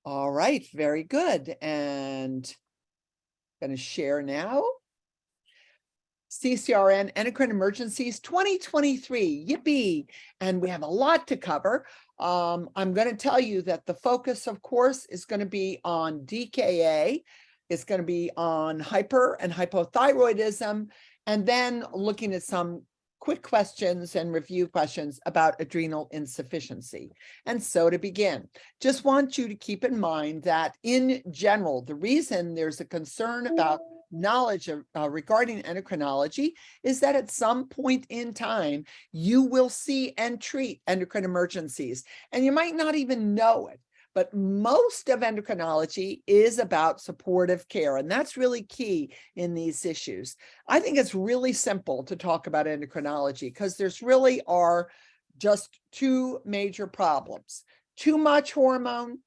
All right, very good. And I'm going to share now. CCRN Endocrine Emergencies 2023, yippee. And we have a lot to cover. I'm going to tell you that the focus, of course, is going to be on DKA. It's going to be on hyper and hypothyroidism, and then looking at some quick questions and review questions about adrenal insufficiency. And so to begin, just want you to keep in mind that in general, the reason there's a concern about knowledge regarding endocrinology is that at some point in time, you will see and treat endocrine emergencies, and you might not even know it. But most of endocrinology is about supportive care, and that's really key in these issues. I think it's really simple to talk about endocrinology because there's really are just two major problems: too much hormone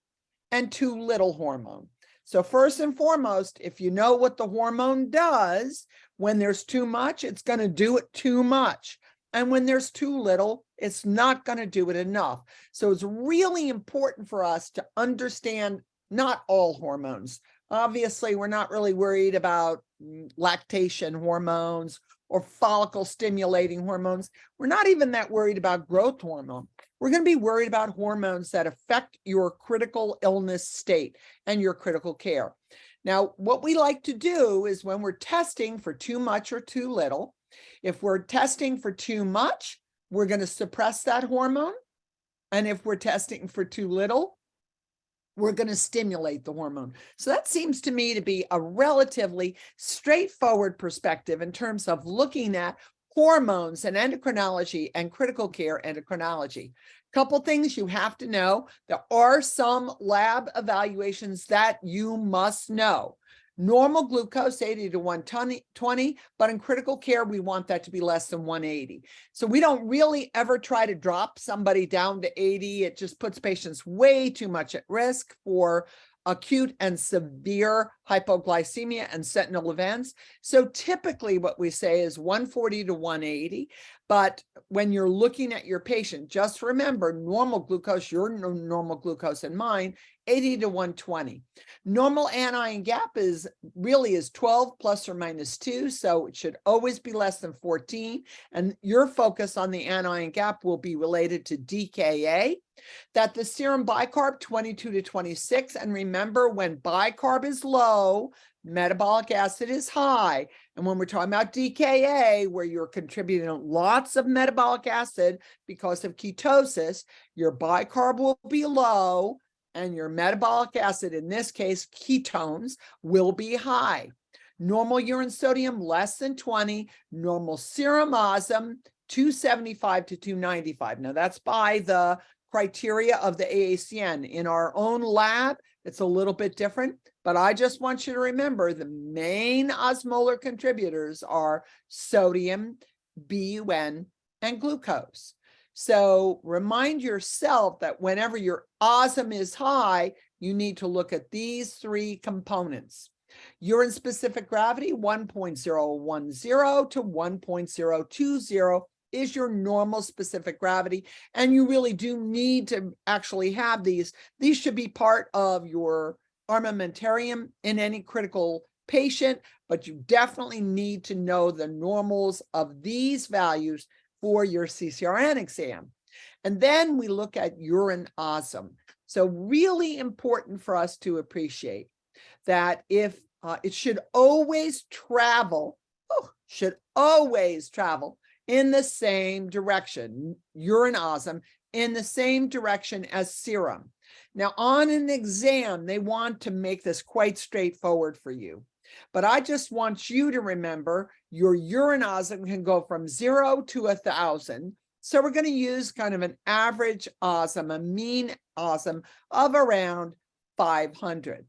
and too little hormone. So first and foremost, if you know what the hormone does, when there's too much, it's going to do it too much. And when there's too little, it's not going to do it enough. So it's really important for us to understand not all hormones. Obviously, we're not really worried about lactation hormones or follicle stimulating hormones. We're not even that worried about growth hormone. We're going to be worried about hormones that affect your critical illness state and your critical care. Now, what we like to do is when we're testing for too much or too little, if we're testing for too much, we're going to suppress that hormone. And if we're testing for too little, we're going to stimulate the hormone. So that seems to me to be a relatively straightforward perspective in terms of looking at hormones and endocrinology and critical care endocrinology. Couple things you have to know. There are some lab evaluations that you must know. Normal glucose, 80 to 120, but in critical care, we want that to be less than 180. So we don't really ever try to drop somebody down to 80. It just puts patients way too much at risk for acute and severe hypoglycemia and sentinel events. So typically what we say is 140 to 180. But when you're looking at your patient, just remember normal glucose, your normal glucose and mine, 80 to 120. Normal anion gap is 12 plus or minus 2, so it should always be less than 14. And your focus on the anion gap will be related to DKA, that the serum bicarb 22 to 26. And remember, when bicarb is low, metabolic acid is high. And when we're talking about DKA, where you're contributing lots of metabolic acid because of ketosis, your bicarb will be low and your metabolic acid, in this case, ketones, will be high. Normal urine sodium less than 20, normal serum osm 275 to 295. Now that's by the criteria of the AACN. In our own lab, it's a little bit different, but I just want you to remember the main osmolar contributors are sodium, BUN, and glucose. So remind yourself that whenever your osm is high, you need to look at these three components. Urine specific gravity 1.010 to 1.020 is your normal specific gravity. And you really do need to actually have these. These should be part of your armamentarium in any critical patient, but you definitely need to know the normals of these values for your CCRN exam. And then we look at urine osm. So really important for us to appreciate that if it should always travel in the same direction, urine osm in the same direction as serum. Now on an exam, they want to make this quite straightforward for you. But I just want you to remember your urine osm can go from 0 to 1,000. So we're going to use kind of an average osm, a mean osm of around 500.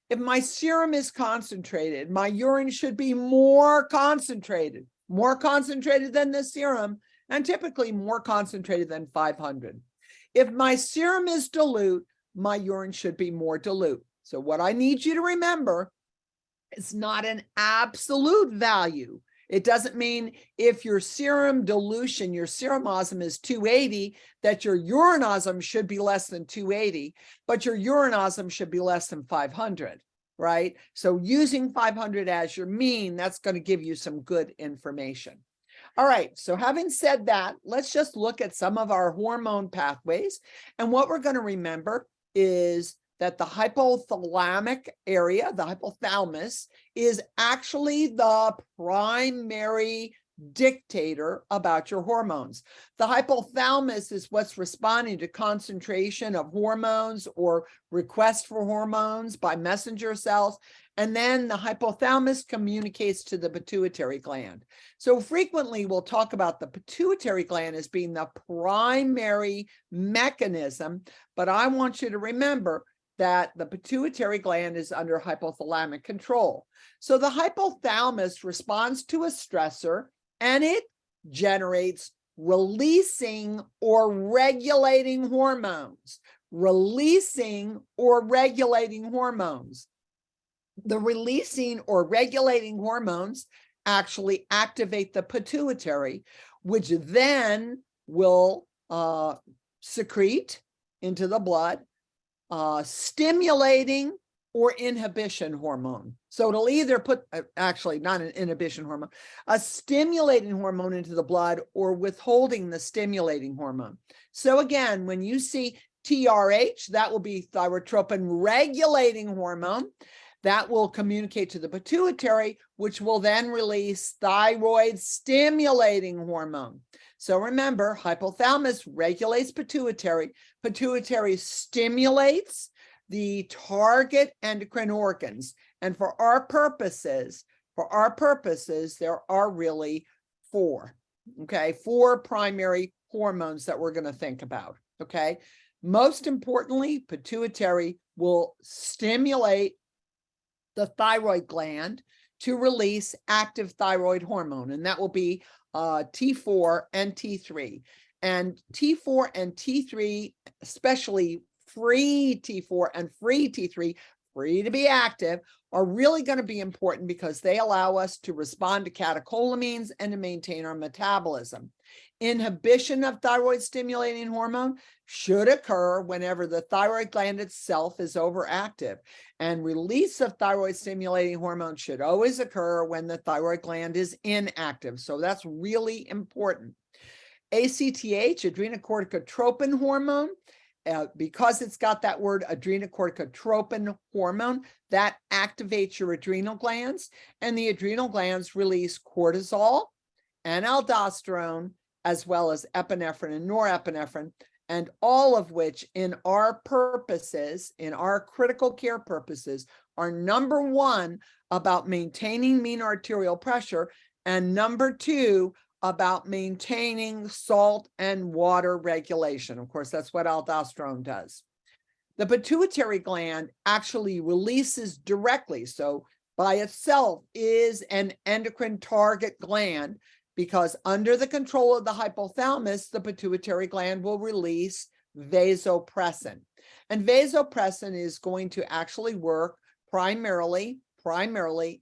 If my serum is concentrated, my urine should be more concentrated than the serum, and typically more concentrated than 500. If my serum is dilute, my urine should be more dilute. So what I need you to remember, it's not an absolute value. It doesn't mean if your serum dilution, your serum osm is 280, that your urine osm should be less than 280, but your urine osm should be less than 500, right? So using 500 as your mean, that's going to give you some good information. All right, so having said that, let's just look at some of our hormone pathways. And what we're going to remember is that the hypothalamic area, the hypothalamus, is actually the primary dictator about your hormones. The hypothalamus is what's responding to concentration of hormones or request for hormones by messenger cells. And then the hypothalamus communicates to the pituitary gland. So frequently we'll talk about the pituitary gland as being the primary mechanism, but I want you to remember that the pituitary gland is under hypothalamic control. So the hypothalamus responds to a stressor and it generates releasing or regulating hormones. Releasing or regulating hormones. The releasing or regulating hormones actually activate the pituitary, which then will secrete into the blood stimulating or inhibition hormone. So it'll either put, actually not an inhibition hormone, a stimulating hormone into the blood or withholding the stimulating hormone. So again, when you see TRH, that will be thyrotropin regulating hormone. That will communicate to the pituitary, which will then release thyroid stimulating hormone. So remember, hypothalamus regulates pituitary. Pituitary stimulates the target endocrine organs. And for our purposes, there are really four primary hormones that we're going to think about, okay? Most importantly, pituitary will stimulate the thyroid gland to release active thyroid hormone, and that will be T4 and T3. And T4 and T3, especially free T4 and free T3, free to be active, are really going to be important because they allow us to respond to catecholamines and to maintain our metabolism. Inhibition of thyroid stimulating hormone should occur whenever the thyroid gland itself is overactive, and release of thyroid stimulating hormone should always occur when the thyroid gland is inactive. So that's really important. ACTH, adrenocorticotropin hormone, because it's got that word adrenocorticotropin hormone, that activates your adrenal glands, and the adrenal glands release cortisol and aldosterone, as well as epinephrine and norepinephrine, and all of which in our purposes, in our critical care purposes, are number one, about maintaining mean arterial pressure, and number two, about maintaining salt and water regulation. Of course, that's what aldosterone does. The pituitary gland actually releases directly, so by itself is an endocrine target gland, because under the control of the hypothalamus, the pituitary gland will release vasopressin. And vasopressin is going to actually work primarily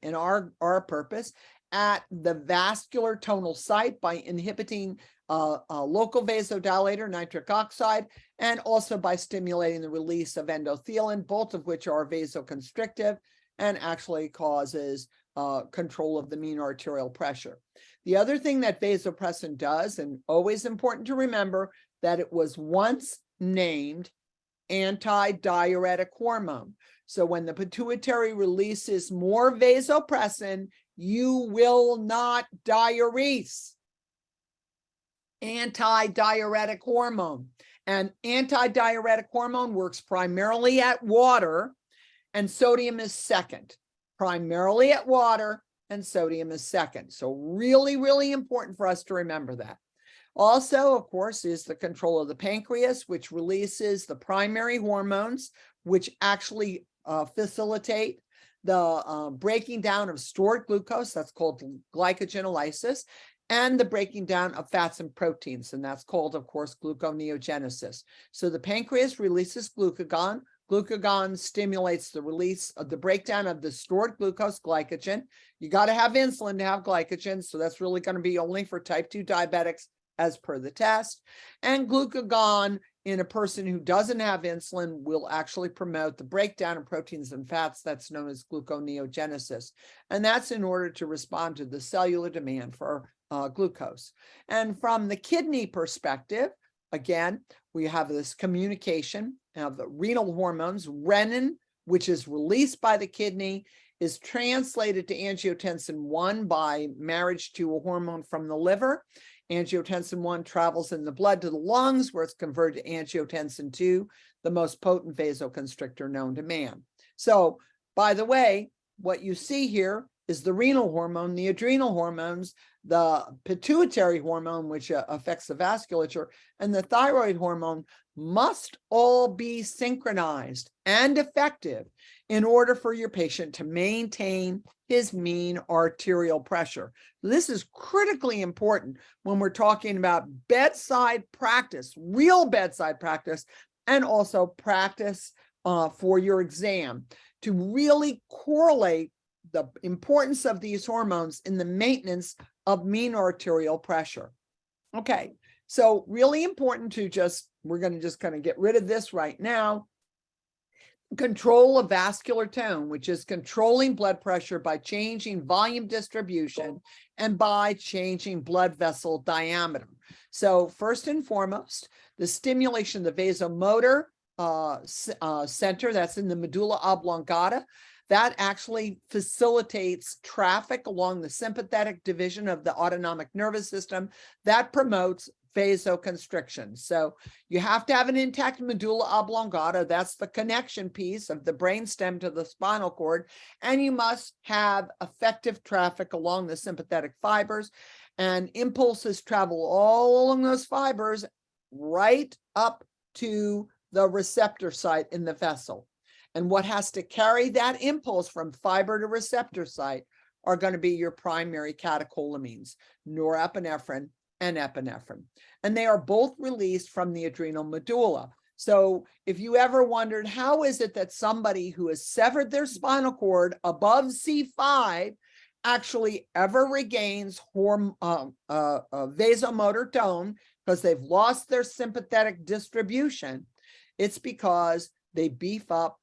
in our purpose at the vascular tonal site by inhibiting local vasodilator, nitric oxide, and also by stimulating the release of endothelin, both of which are vasoconstrictive and actually causes control of the mean arterial pressure. The other thing that vasopressin does, and always important to remember, that it was once named anti-diuretic hormone. So when the pituitary releases more vasopressin, you will not diurese. Anti-diuretic hormone. And anti-diuretic hormone works primarily at water, and sodium is second. Primarily at water, and sodium is second. So really, really important for us to remember that. Also, of course, is the control of the pancreas, which releases the primary hormones, which actually facilitate the breaking down of stored glucose, that's called glycogenolysis, and the breaking down of fats and proteins, and that's called, of course, gluconeogenesis. So the pancreas releases glucagon, Glucagon stimulates the release of the breakdown of the stored glucose glycogen. You got to have insulin to have glycogen, so that's really going to be only for type 2 diabetics as per the test. And glucagon in a person who doesn't have insulin will actually promote the breakdown of proteins and fats that's known as gluconeogenesis. And that's in order to respond to the cellular demand for glucose. And from the kidney perspective, again, we have this communication of the renal hormones. Renin, which is released by the kidney, is translated to angiotensin 1 by marriage to a hormone from the liver. Angiotensin 1 travels in the blood to the lungs, where it's converted to angiotensin 2, the most potent vasoconstrictor known to man. So, by the way, what you see here is the renal hormone, the adrenal hormones, the pituitary hormone, which affects the vasculature, and the thyroid hormone must all be synchronized and effective in order for your patient to maintain his mean arterial pressure. This is critically important when we're talking about bedside practice, real bedside practice, and also practice for your exam to really correlate the importance of these hormones in the maintenance of mean arterial pressure. Okay, so really important to we're going to just kind of get rid of this right now. Control of vascular tone, which is controlling blood pressure by changing volume distribution and by changing blood vessel diameter. So first and foremost, the stimulation of the vasomotor center, that's in the medulla oblongata, that actually facilitates traffic along the sympathetic division of the autonomic nervous system that promotes vasoconstriction. So you have to have an intact medulla oblongata. That's the connection piece of the brainstem to the spinal cord. And you must have effective traffic along the sympathetic fibers, and impulses travel all along those fibers right up to the receptor site in the vessel. And what has to carry that impulse from fiber to receptor site are going to be your primary catecholamines, norepinephrine and epinephrine. And they are both released from the adrenal medulla. So if you ever wondered, how is it that somebody who has severed their spinal cord above C5 actually ever regains vasomotor tone, because they've lost their sympathetic distribution? It's because they beef up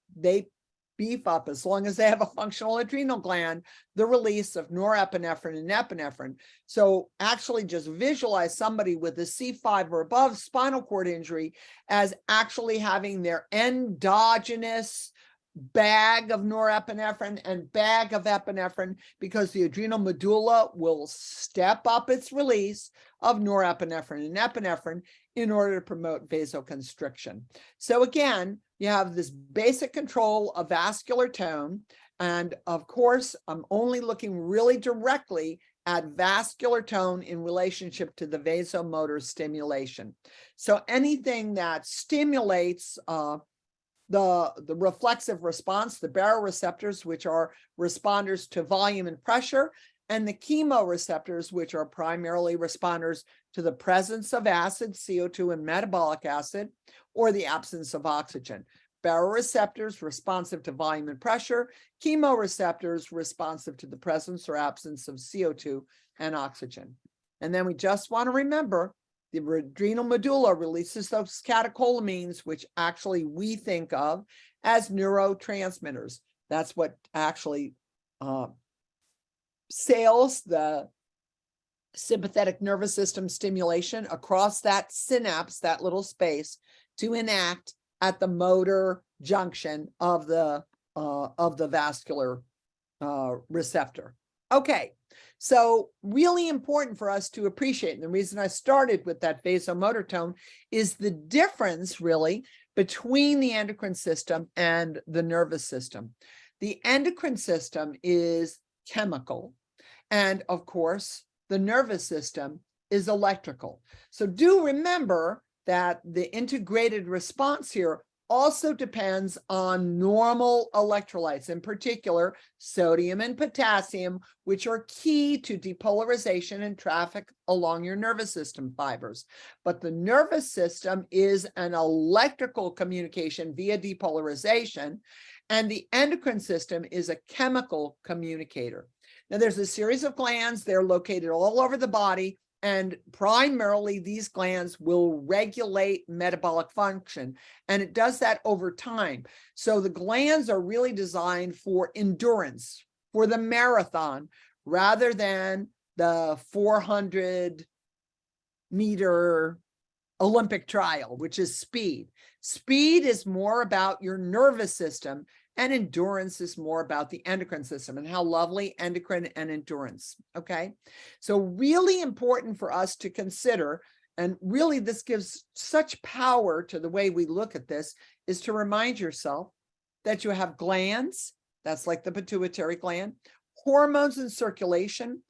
as long as they have a functional adrenal gland, the release of norepinephrine and epinephrine. So actually just visualize somebody with a C5 or above spinal cord injury as actually having their endogenous bag of norepinephrine and bag of epinephrine, because the adrenal medulla will step up its release of norepinephrine and epinephrine in order to promote vasoconstriction. So again, you have this basic control of vascular tone. And of course, I'm only looking really directly at vascular tone in relationship to the vasomotor stimulation. So anything that stimulates the reflexive response, the baroreceptors, which are responders to volume and pressure, and the chemoreceptors, which are primarily responders to the presence of acid, CO2, and metabolic acid, or the absence of oxygen. Baroreceptors responsive to volume and pressure, chemoreceptors responsive to the presence or absence of CO2 and oxygen. And then we just want to remember the adrenal medulla releases those catecholamines, which actually we think of as neurotransmitters. That's what actually sails the sympathetic nervous system stimulation across that synapse, that little space, to enact at the motor junction of the vascular receptor. Okay, so really important for us to appreciate, and the reason I started with that vasomotor tone is the difference really between the endocrine system and the nervous system. The endocrine system is chemical, and of course, the nervous system is electrical. So do remember that the integrated response here also depends on normal electrolytes, in particular sodium and potassium, which are key to depolarization and traffic along your nervous system fibers. But the nervous system is an electrical communication via depolarization, and the endocrine system is a chemical communicator. Now, there's a series of glands. They're located all over the body, and primarily these glands will regulate metabolic function, and it does that over time. So the glands are really designed for endurance, for the marathon, rather than the 400-meter Olympic trial, which is speed. Speed is more about your nervous system, and endurance is more about the endocrine system. And how lovely, endocrine and endurance. Okay, so really important for us to consider, and really this gives such power to the way we look at this, is to remind yourself that you have glands, that's like the pituitary gland, hormones in circulation,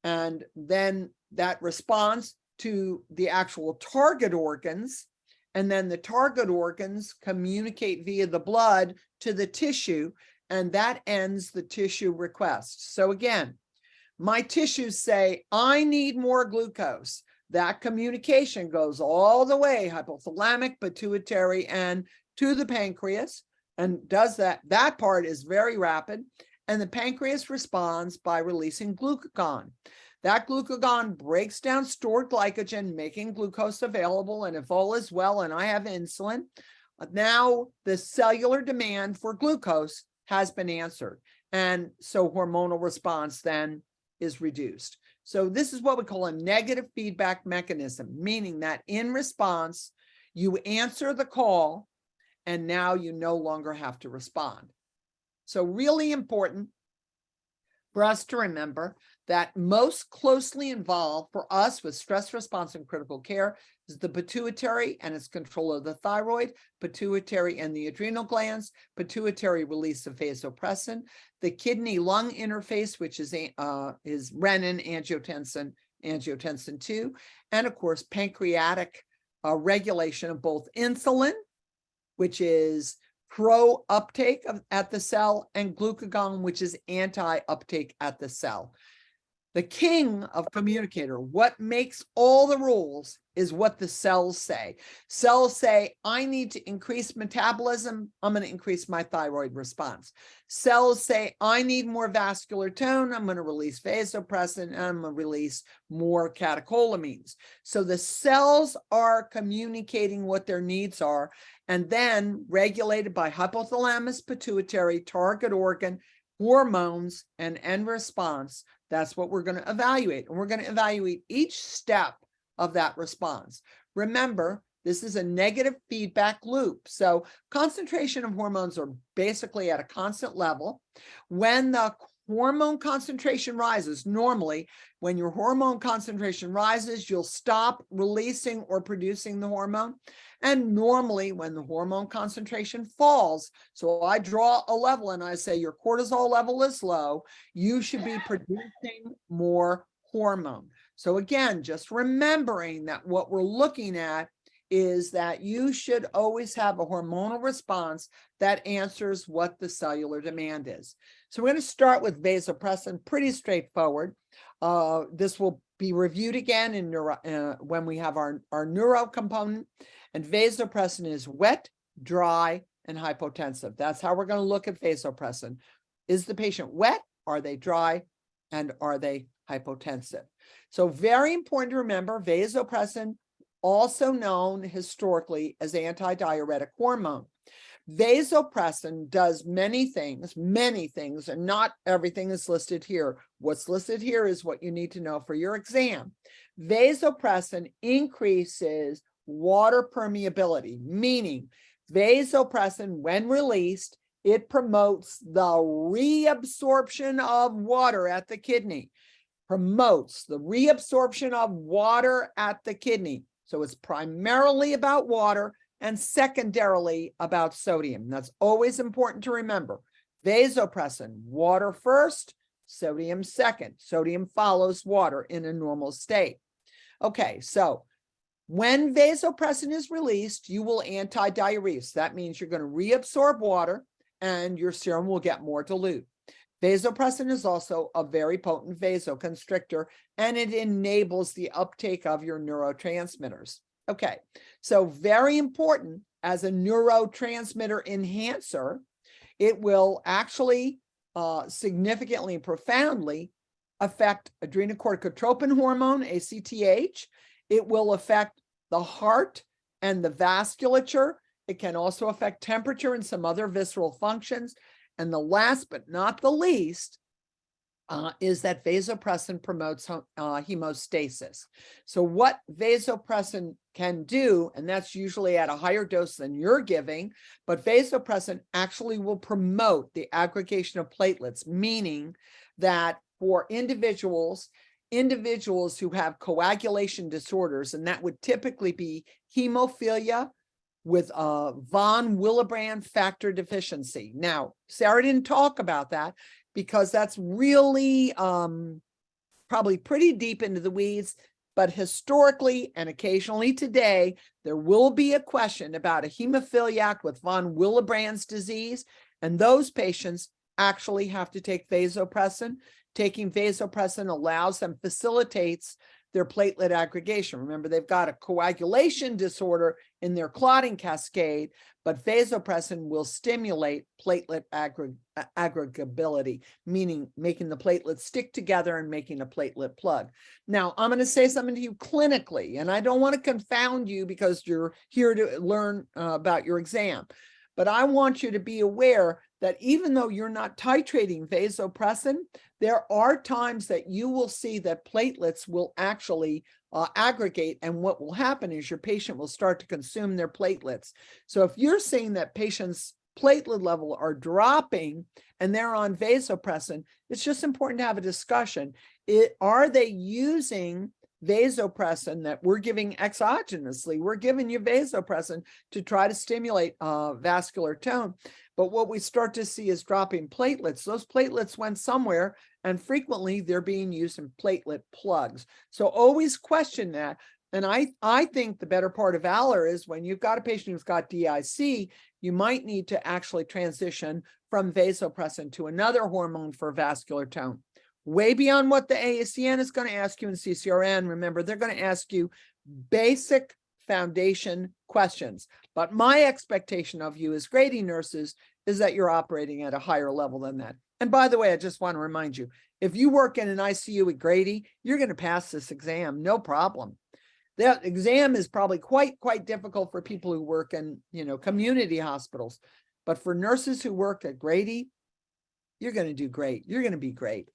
and then that responds to the actual target organs. And then the target organs communicate via the blood to the tissue, and that ends the tissue request. So again, my tissues say, I need more glucose. That communication goes all the way, hypothalamic, pituitary, and to the pancreas, and does that. That part is very rapid. And the pancreas responds by releasing glucagon. That glucagon breaks down stored glycogen, making glucose available. And if all is well and I have insulin, now the cellular demand for glucose has been answered. And so hormonal response then is reduced. So this is what we call a negative feedback mechanism, meaning that in response, you answer the call and now you no longer have to respond. So really important for us to remember that most closely involved for us with stress response and critical care is the pituitary and its control of the thyroid, pituitary and the adrenal glands, pituitary release of vasopressin, the kidney-lung interface, which is renin, angiotensin 2, and of course, pancreatic regulation of both insulin, which is pro-uptake at the cell, and glucagon, which is anti-uptake at the cell. The king of communicator, what makes all the rules is what the cells say. Cells say, I need to increase metabolism. I'm going to increase my thyroid response. Cells say, I need more vascular tone. I'm going to release vasopressin, and I'm going to release more catecholamines. So the cells are communicating what their needs are, and then regulated by hypothalamus, pituitary, target organ, hormones, and end response. That's what we're going to evaluate. And we're going to evaluate each step of that response. Remember, this is a negative feedback loop. So concentration of hormones are basically at a constant level. When the hormone concentration rises, normally when your hormone concentration rises, you'll stop releasing or producing the hormone. And normally when the hormone concentration falls, so I draw a level and I say your cortisol level is low, you should be producing more hormone. So again, just remembering that what we're looking at is that you should always have a hormonal response that answers what the cellular demand is. So we're going to start with vasopressin, pretty straightforward. This will be reviewed again in when we have our neuro component. And vasopressin is wet, dry, and hypotensive. That's how we're going to look at vasopressin. Is the patient wet? Are they dry? And are they hypotensive? So very important to remember, vasopressin, also known historically as antidiuretic hormone. Vasopressin does many things, and not everything is listed here. What's listed here is what you need to know for your exam. Vasopressin increases water permeability, meaning vasopressin, when released, it promotes the reabsorption of water at the kidney, promotes the reabsorption of water at the kidney. So it's primarily about water and secondarily about sodium. That's always important to remember. Vasopressin, water first, sodium second. Sodium follows water in a normal state. Okay, so When vasopressin is released, you will antidiurese. That means you're going to reabsorb water and your serum will get more dilute. Vasopressin is also a very potent vasoconstrictor, and it enables the uptake of your neurotransmitters. Okay, so very important as a neurotransmitter enhancer, it will actually significantly, profoundly affect adrenocorticotropin hormone, ACTH. It will affect the heart and the vasculature. It can also affect temperature and some other visceral functions. And the last but not the least is that vasopressin promotes hemostasis. So what vasopressin can do, and that's usually at a higher dose than you're giving, but vasopressin actually will promote the aggregation of platelets, meaning that for individuals who have coagulation disorders, and that would typically be hemophilia with von Willebrand factor deficiency. Now, Sarah didn't talk about that because that's really probably pretty deep into the weeds, but historically and occasionally today, there will be a question about a hemophiliac with von Willebrand's disease, and those patients actually have to take vasopressin. Taking vasopressin allows them, facilitates their platelet aggregation. Remember, they've got a coagulation disorder in their clotting cascade, but vasopressin will stimulate platelet aggregability, meaning making the platelets stick together and making a platelet plug. Now, I'm going to say something to you clinically, and I don't want to confound you because you're here to learn about your exam, but I want you to be aware that even though you're not titrating vasopressin, there are times that you will see that platelets will actually aggregate, and what will happen is your patient will start to consume their platelets. So if you're seeing that patient's platelet level are dropping and they're on vasopressin, it's just important to have a discussion. Are they using vasopressin that we're giving exogenously? We're giving you vasopressin to try to stimulate vascular tone. But what we start to see is dropping platelets. Those platelets went somewhere, and frequently they're being used in platelet plugs. So always question that. And I think the better part of valor is when you've got a patient who's got DIC, you might need to actually transition from vasopressin to another hormone for vascular tone. Way beyond what the ASEN is going to ask you in CCRN. Remember, they're going to ask you basic foundation questions. But my expectation of you as Grady nurses is that you're operating at a higher level than that. And by the way, I just want to remind you, if you work in an ICU at Grady, you're going to pass this exam, no problem. That exam is probably quite difficult for people who work in, community hospitals. But for nurses who work at Grady, you're going to do great. You're going to be great.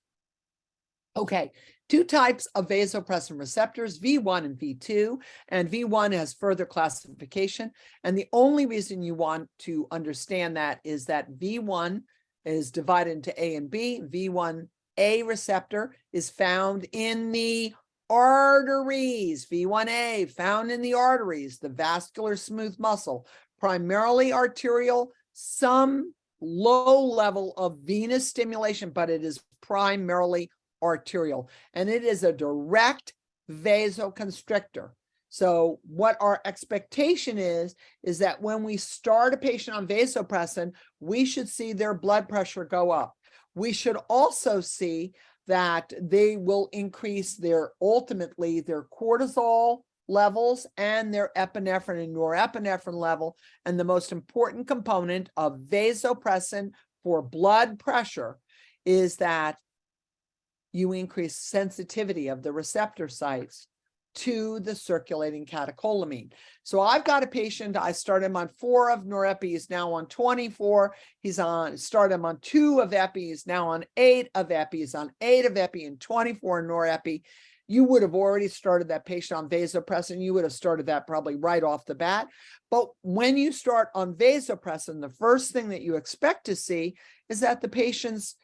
Okay, two types of vasopressin receptors, V1 and V2, and V1 has further classification. And the only reason you want to understand that is that V1 is divided into A and B. V1A receptor is found in the arteries. V1A found in the arteries, the vascular smooth muscle, primarily arterial, some low level of venous stimulation, but it is primarily arterial, and it is a direct vasoconstrictor. So what our expectation is that when we start a patient on vasopressin, we should see their blood pressure go up. We should also see that they will increase ultimately their cortisol levels and their epinephrine and norepinephrine level. And the most important component of vasopressin for blood pressure is that you increase sensitivity of the receptor sites to the circulating catecholamine. So I've got a patient, I started him on 4 of norepi, he's now on 24. Started him on 2 of epi, he's now on 8 of epi, he's on 8 of epi and 24 norepi. You would have already started that patient on vasopressin. You would have started that probably right off the bat. But when you start on vasopressin, the first thing that you expect to see is that the patient's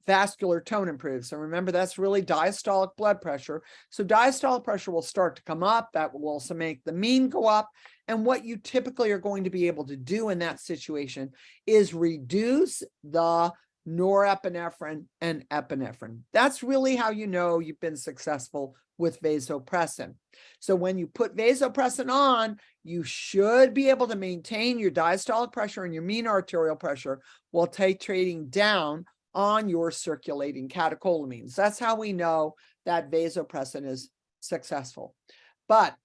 vascular tone improves. So remember, that's really diastolic blood pressure. So diastolic pressure will start to come up. That will also make the mean go up. And what you typically are going to be able to do in that situation is reduce the norepinephrine, and epinephrine. That's really how you know you've been successful with vasopressin. So when you put vasopressin on, you should be able to maintain your diastolic pressure and your mean arterial pressure while titrating down on your circulating catecholamines. That's how we know that vasopressin is successful. But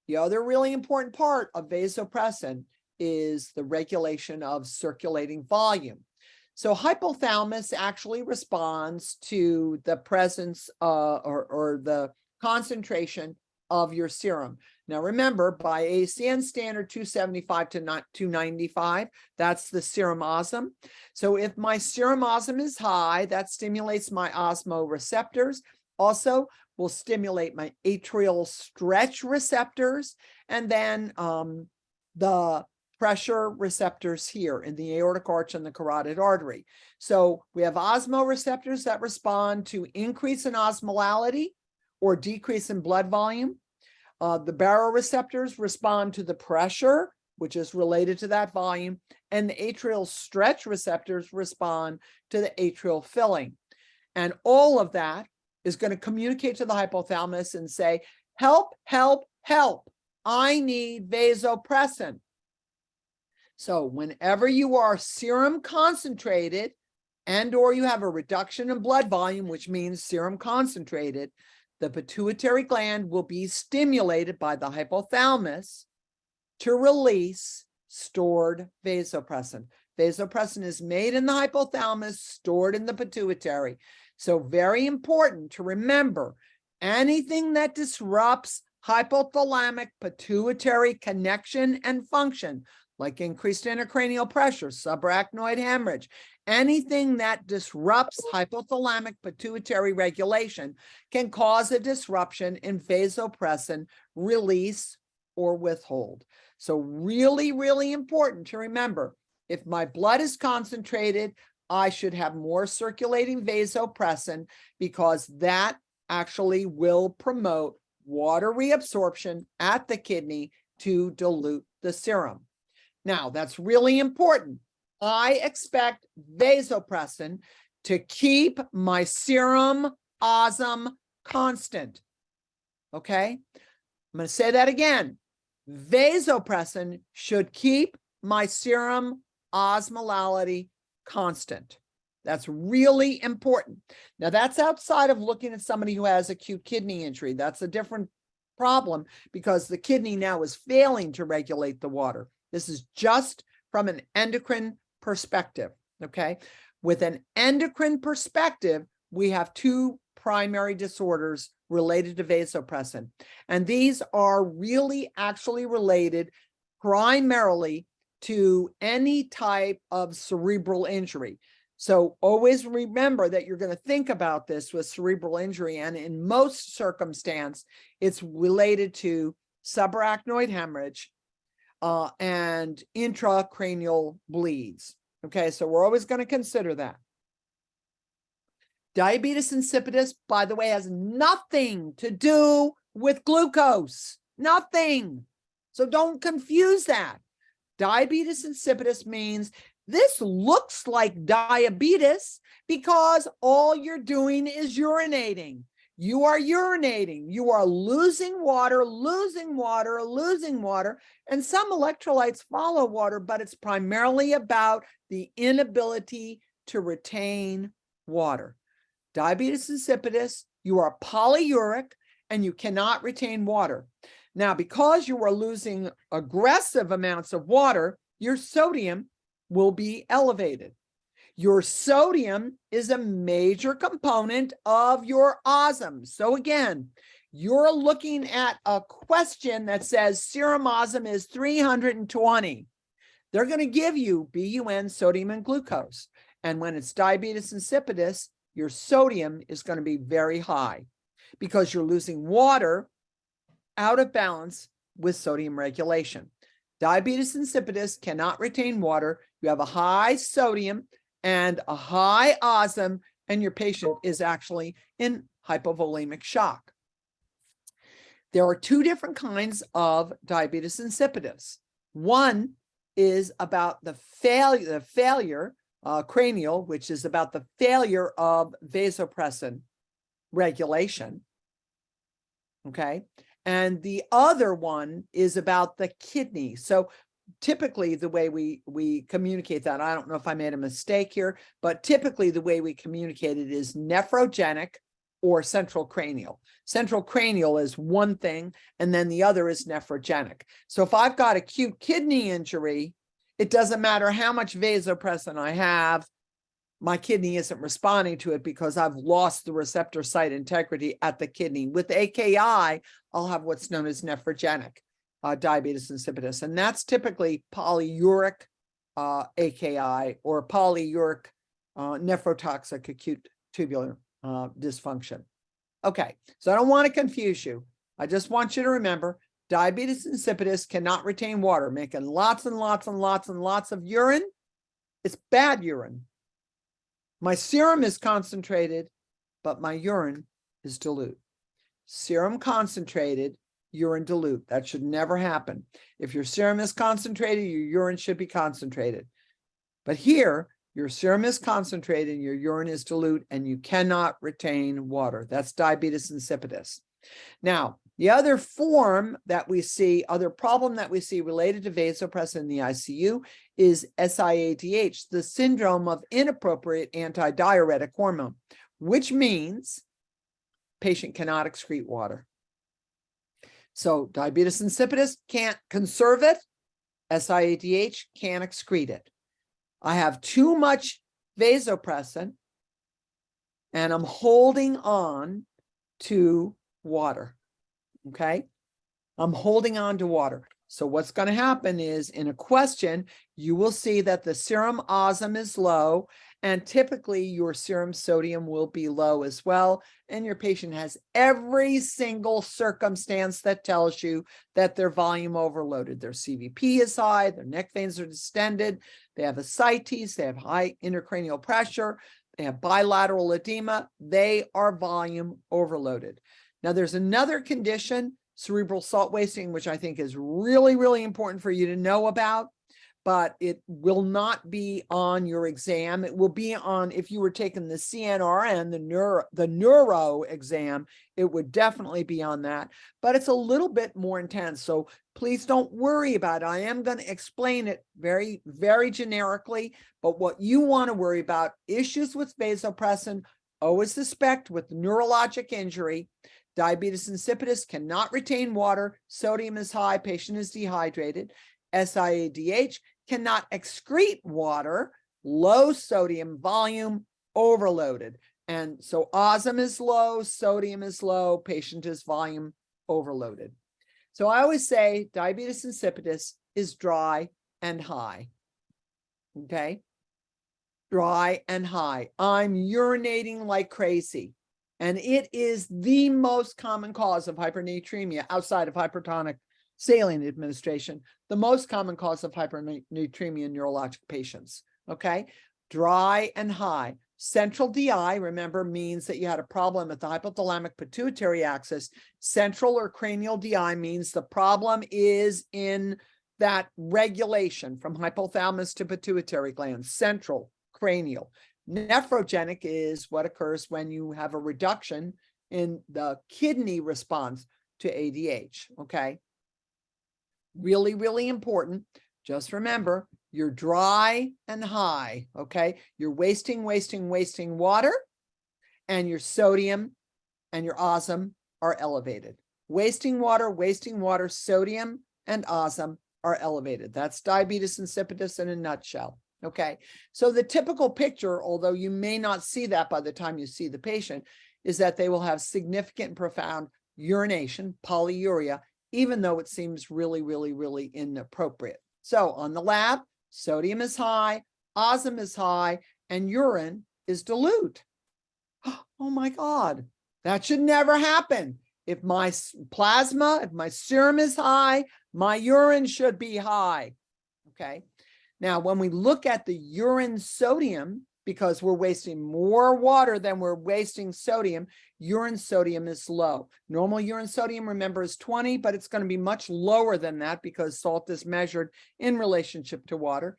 the other really important part of vasopressin is the regulation of circulating volume. So hypothalamus actually responds to the presence or the concentration of your serum. Now remember, by ACN standard 275 to 295, that's the serum osm. So if my serum osm is high, that stimulates my osmoreceptors. Also will stimulate my atrial stretch receptors, and then the pressure receptors here in the aortic arch and the carotid artery. So we have osmoreceptors that respond to increase in osmolality or decrease in blood volume. The baroreceptors respond to the pressure, which is related to that volume, and the atrial stretch receptors respond to the atrial filling. And all of that is going to communicate to the hypothalamus and say, help, help, help. I need vasopressin. So whenever you are serum concentrated and or you have a reduction in blood volume, which means serum concentrated, the pituitary gland will be stimulated by the hypothalamus to release stored vasopressin. Vasopressin is made in the hypothalamus, stored in the pituitary. So very important to remember, anything that disrupts hypothalamic pituitary connection and function, like increased intracranial pressure, subarachnoid hemorrhage, anything that disrupts hypothalamic pituitary regulation can cause a disruption in vasopressin release or withhold. So really, really important to remember, if my blood is concentrated, I should have more circulating vasopressin because that actually will promote water reabsorption at the kidney to dilute the serum. Now, that's really important. I expect vasopressin to keep my serum osm constant. Okay? I'm going to say that again. Vasopressin should keep my serum osmolality constant. That's really important. Now, that's outside of looking at somebody who has acute kidney injury. That's a different problem because the kidney now is failing to regulate the water. This is just from an endocrine perspective, okay? With an endocrine perspective, we have two primary disorders related to vasopressin, and these are really actually related primarily to any type of cerebral injury. So always remember that you're going to think about this with cerebral injury, and in most circumstances, it's related to subarachnoid hemorrhage and intracranial bleeds. Okay, so we're always going to consider that. Diabetes insipidus, by the way, has nothing to do with glucose. Nothing. So don't confuse that. Diabetes insipidus means this looks like diabetes because all you're doing is urinating. You are urinating. You are losing water, losing water, losing water, and some electrolytes follow water, but it's primarily about the inability to retain water. Diabetes insipidus, you are polyuric and you cannot retain water. Now, because you are losing aggressive amounts of water, your sodium will be elevated. Your sodium is a major component of your osm. So again, you're looking at a question that says serum osm is 320. They're going to give you BUN, sodium, and glucose. And when it's diabetes insipidus, your sodium is going to be very high because you're losing water out of balance with sodium regulation. Diabetes insipidus cannot retain water. You have a high sodium and a high osm, and your patient is actually in hypovolemic shock. There are two different kinds of diabetes insipidus. One is about the failure cranial, which is about the failure of vasopressin regulation. Okay. And the other one is about the kidney. So typically the way we communicate that, I don't know if I made a mistake here, but typically the way we communicate it is nephrogenic or central cranial. Central cranial is one thing, and then the other is nephrogenic. So if I've got acute kidney injury, it doesn't matter how much vasopressin I have, my kidney isn't responding to it because I've lost the receptor site integrity at the kidney. With AKI, I'll have what's known as nephrogenic diabetes insipidus, and that's typically polyuric AKI or polyuric nephrotoxic acute tubular dysfunction. Okay, so I don't want to confuse you. I just want you to remember diabetes insipidus cannot retain water, making lots and lots and lots and lots of urine. It's bad urine. My serum is concentrated, but my urine is dilute. Serum concentrated, urine dilute. That should never happen. If your serum is concentrated, your urine should be concentrated. But here, your serum is concentrated, your urine is dilute, and you cannot retain water. That's diabetes insipidus. Now, the other form that we see, other problem that we see related to vasopressin in the ICU is SIADH, the syndrome of inappropriate antidiuretic hormone, which means patient cannot excrete water. So diabetes insipidus can't conserve it. SIADH can't excrete it. I have too much vasopressin and I'm holding on to water. Okay. I'm holding on to water. So what's going to happen is in a question, you will see that the serum osm is low, and typically your serum sodium will be low as well. And your patient has every single circumstance that tells you that their volume overloaded. Their CVP is high, their neck veins are distended, they have ascites, they have high intracranial pressure, they have bilateral edema, they are volume overloaded. Now, there's another condition, cerebral salt wasting, which I think is really, really important for you to know about, but it will not be on your exam. It will be on, if you were taking the CCRN, the neuro exam, it would definitely be on that, but it's a little bit more intense. So please don't worry about it. I am going to explain it very, very generically, but what you want to worry about, issues with vasopressin, always suspect with neurologic injury. Diabetes insipidus cannot retain water. Sodium is high. Patient is dehydrated. SIADH cannot excrete water. Low sodium volume, overloaded. And so osm is low, sodium is low, patient is volume overloaded. So I always say diabetes insipidus is dry and high. Okay? Dry and high. I'm urinating like crazy. And it is the most common cause of hypernatremia outside of hypertonic saline administration, the most common cause of hypernatremia in neurologic patients. Okay, dry and high. Central DI, remember, means that you had a problem at the hypothalamic pituitary axis. Central or cranial DI means the problem is in that regulation from hypothalamus to pituitary gland, central cranial. Nephrogenic is what occurs when you have a reduction in the kidney response to ADH, okay? Really, really important. Just remember, you're dry and high, okay? You're wasting water, and your sodium and your osm are elevated. Wasting water, sodium and osm are elevated. That's diabetes insipidus in a nutshell. Okay, so the typical picture, although you may not see that by the time you see the patient, is that they will have significant and profound urination, polyuria, even though it seems really, really, really inappropriate. So on the lab, sodium is high, osm is high, and urine is dilute. Oh my God, that should never happen. If my plasma, if my serum is high, my urine should be high. Okay. Now, when we look at the urine sodium, because we're wasting more water than we're wasting sodium, urine sodium is low. Normal urine sodium, remember, is 20, but it's going to be much lower than that because salt is measured in relationship to water.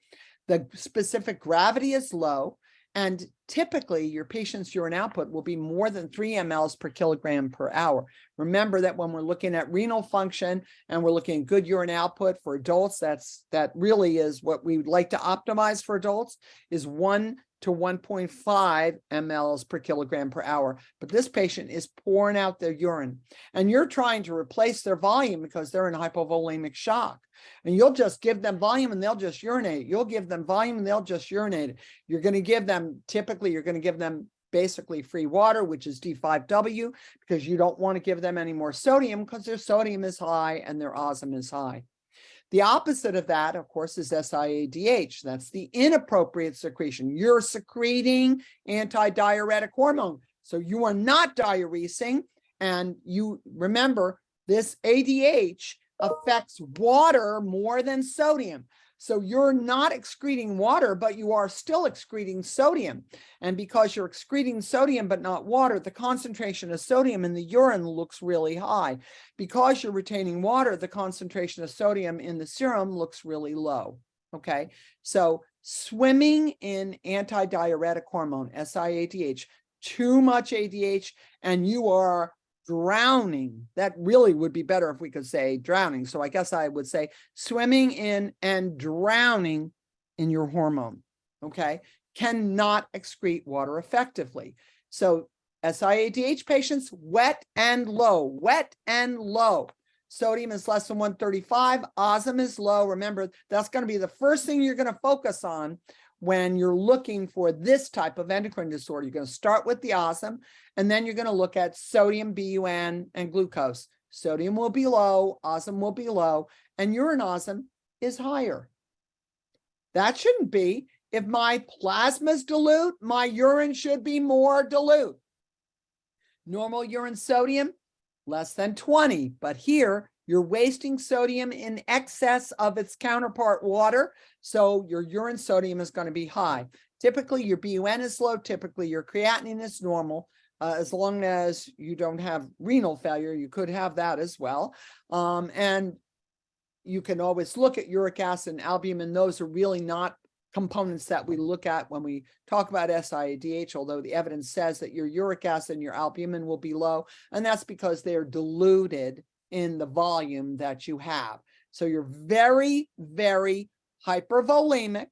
The specific gravity is low, and typically your patient's urine output will be more than 3 mLs per kilogram per hour. Remember that when we're looking at renal function and we're looking at good urine output for adults, that really is what we would like to optimize for adults, is 1 to 1.5 mLs per kilogram per hour. But this patient is pouring out their urine, and you're trying to replace their volume because they're in hypovolemic shock. And you'll just give them volume and they'll just urinate. You'll give them volume and they'll just urinate. You're going to give them, typically, you're going to give them basically free water, which is D5W, because you don't want to give them any more sodium because their sodium is high and their osm is high. The opposite of that, of course, is SIADH. That's the inappropriate secretion. You're secreting antidiuretic hormone. So you are not diuresing. And you remember, this ADH affects water more than sodium. So you're not excreting water, but you are still excreting sodium. And because you're excreting sodium but not water, the concentration of sodium in the urine looks really high. Because you're retaining water, the concentration of sodium in the serum looks really low. Okay, so swimming in antidiuretic hormone, SIADH, too much ADH, and you are drowning. That really would be better if we could say drowning. So I guess I would say swimming in and drowning in your hormone, okay, cannot excrete water effectively. So SIADH patients, wet and low, wet and low. Sodium is less than 135, osm is low. Remember, that's going to be the first thing you're going to focus on when you're looking for this type of endocrine disorder. You're going to start with the osm, and then you're going to look at sodium, BUN, and glucose. Sodium will be low, osm will be low, and urine osm is higher. That shouldn't be. If my plasma is dilute, my urine should be more dilute. Normal urine sodium, less than 20, but here you're wasting sodium in excess of its counterpart water, so your urine sodium is going to be high. Typically, your BUN is low. Typically, your creatinine is normal. As long as you don't have renal failure, you could have that as well. And you can always look at uric acid and albumin. Those are really not components that we look at when we talk about SIADH, although the evidence says that your uric acid and your albumin will be low, and that's because they're diluted in the volume that you have. So you're very, very hypervolemic.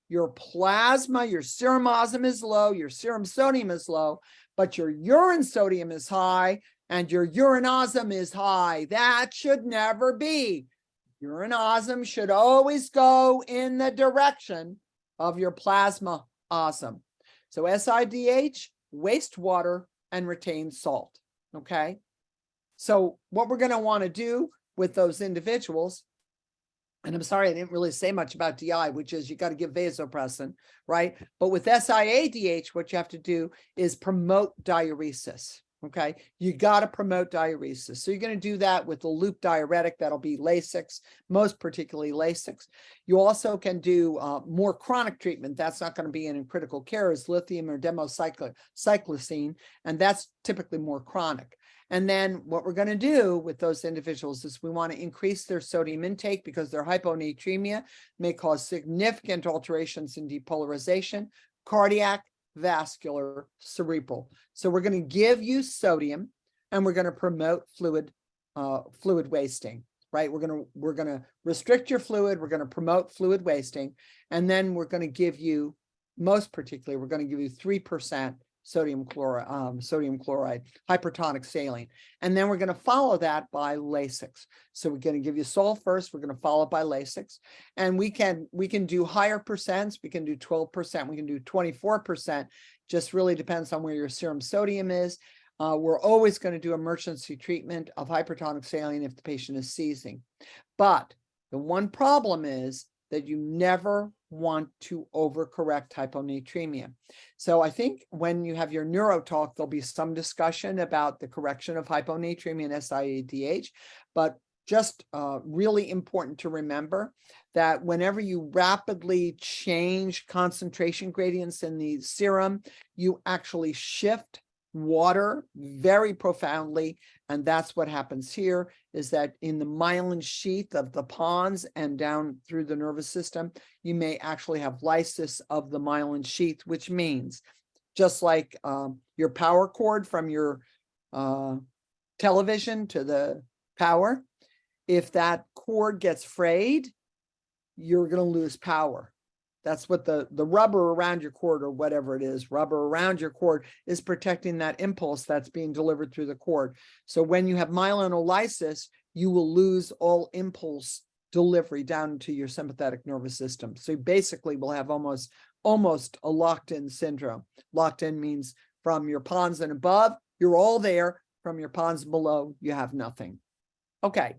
Your plasma, your serum osm is low, your serum sodium is low, but your urine sodium is high and your urine osm is high. That should never be. Urine osm should always go in the direction of your plasma osm. So SIADH, waste water and retain salt, okay? So what we're going to want to do with those individuals, and I'm sorry I didn't really say much about DI, which is you got to give vasopressin, right? But with SIADH, what you have to do is promote diuresis, okay? You got to promote diuresis. So you're going to do that with the loop diuretic. That'll be Lasix, most particularly Lasix. You also can do more chronic treatment. That's not going to be in critical care, is lithium or democyclacine, and that's typically more chronic. And then what we're going to do with those individuals is we want to increase their sodium intake because their hyponatremia may cause significant alterations in depolarization, cardiac, vascular, cerebral. So we're going to give you sodium and we're going to promote fluid wasting, right? We're going to restrict your fluid. We're going to promote fluid wasting. And then we're going to give you, most particularly, we're going to give you 3% sodium chloride, hypertonic saline. And then we're going to follow that by Lasix. So we're going to give you salt first. We're going to follow by Lasix. And we can do higher percents. We can do 12%. We can do 24%. Just really depends on where your serum sodium is. We're always going to do emergency treatment of hypertonic saline if the patient is seizing. But the one problem is that you never want to overcorrect hyponatremia. So I think when you have your neuro talk, there'll be some discussion about the correction of hyponatremia and SIADH, but just really important to remember that whenever you rapidly change concentration gradients in the serum, you actually shift water very profoundly. And that's what happens here, is that in the myelin sheath of the pons and down through the nervous system, you may actually have lysis of the myelin sheath, which means just like your power cord from your television to the power, if that cord gets frayed, you're going to lose power. That's what the rubber around your cord, or whatever it is, rubber around your cord, is protecting that impulse that's being delivered through the cord. So when you have myelinolysis, you will lose all impulse delivery down to your sympathetic nervous system. So you basically will have almost a locked-in syndrome. Locked in means from your pons and above, you're all there. From your pons below, you have nothing. Okay.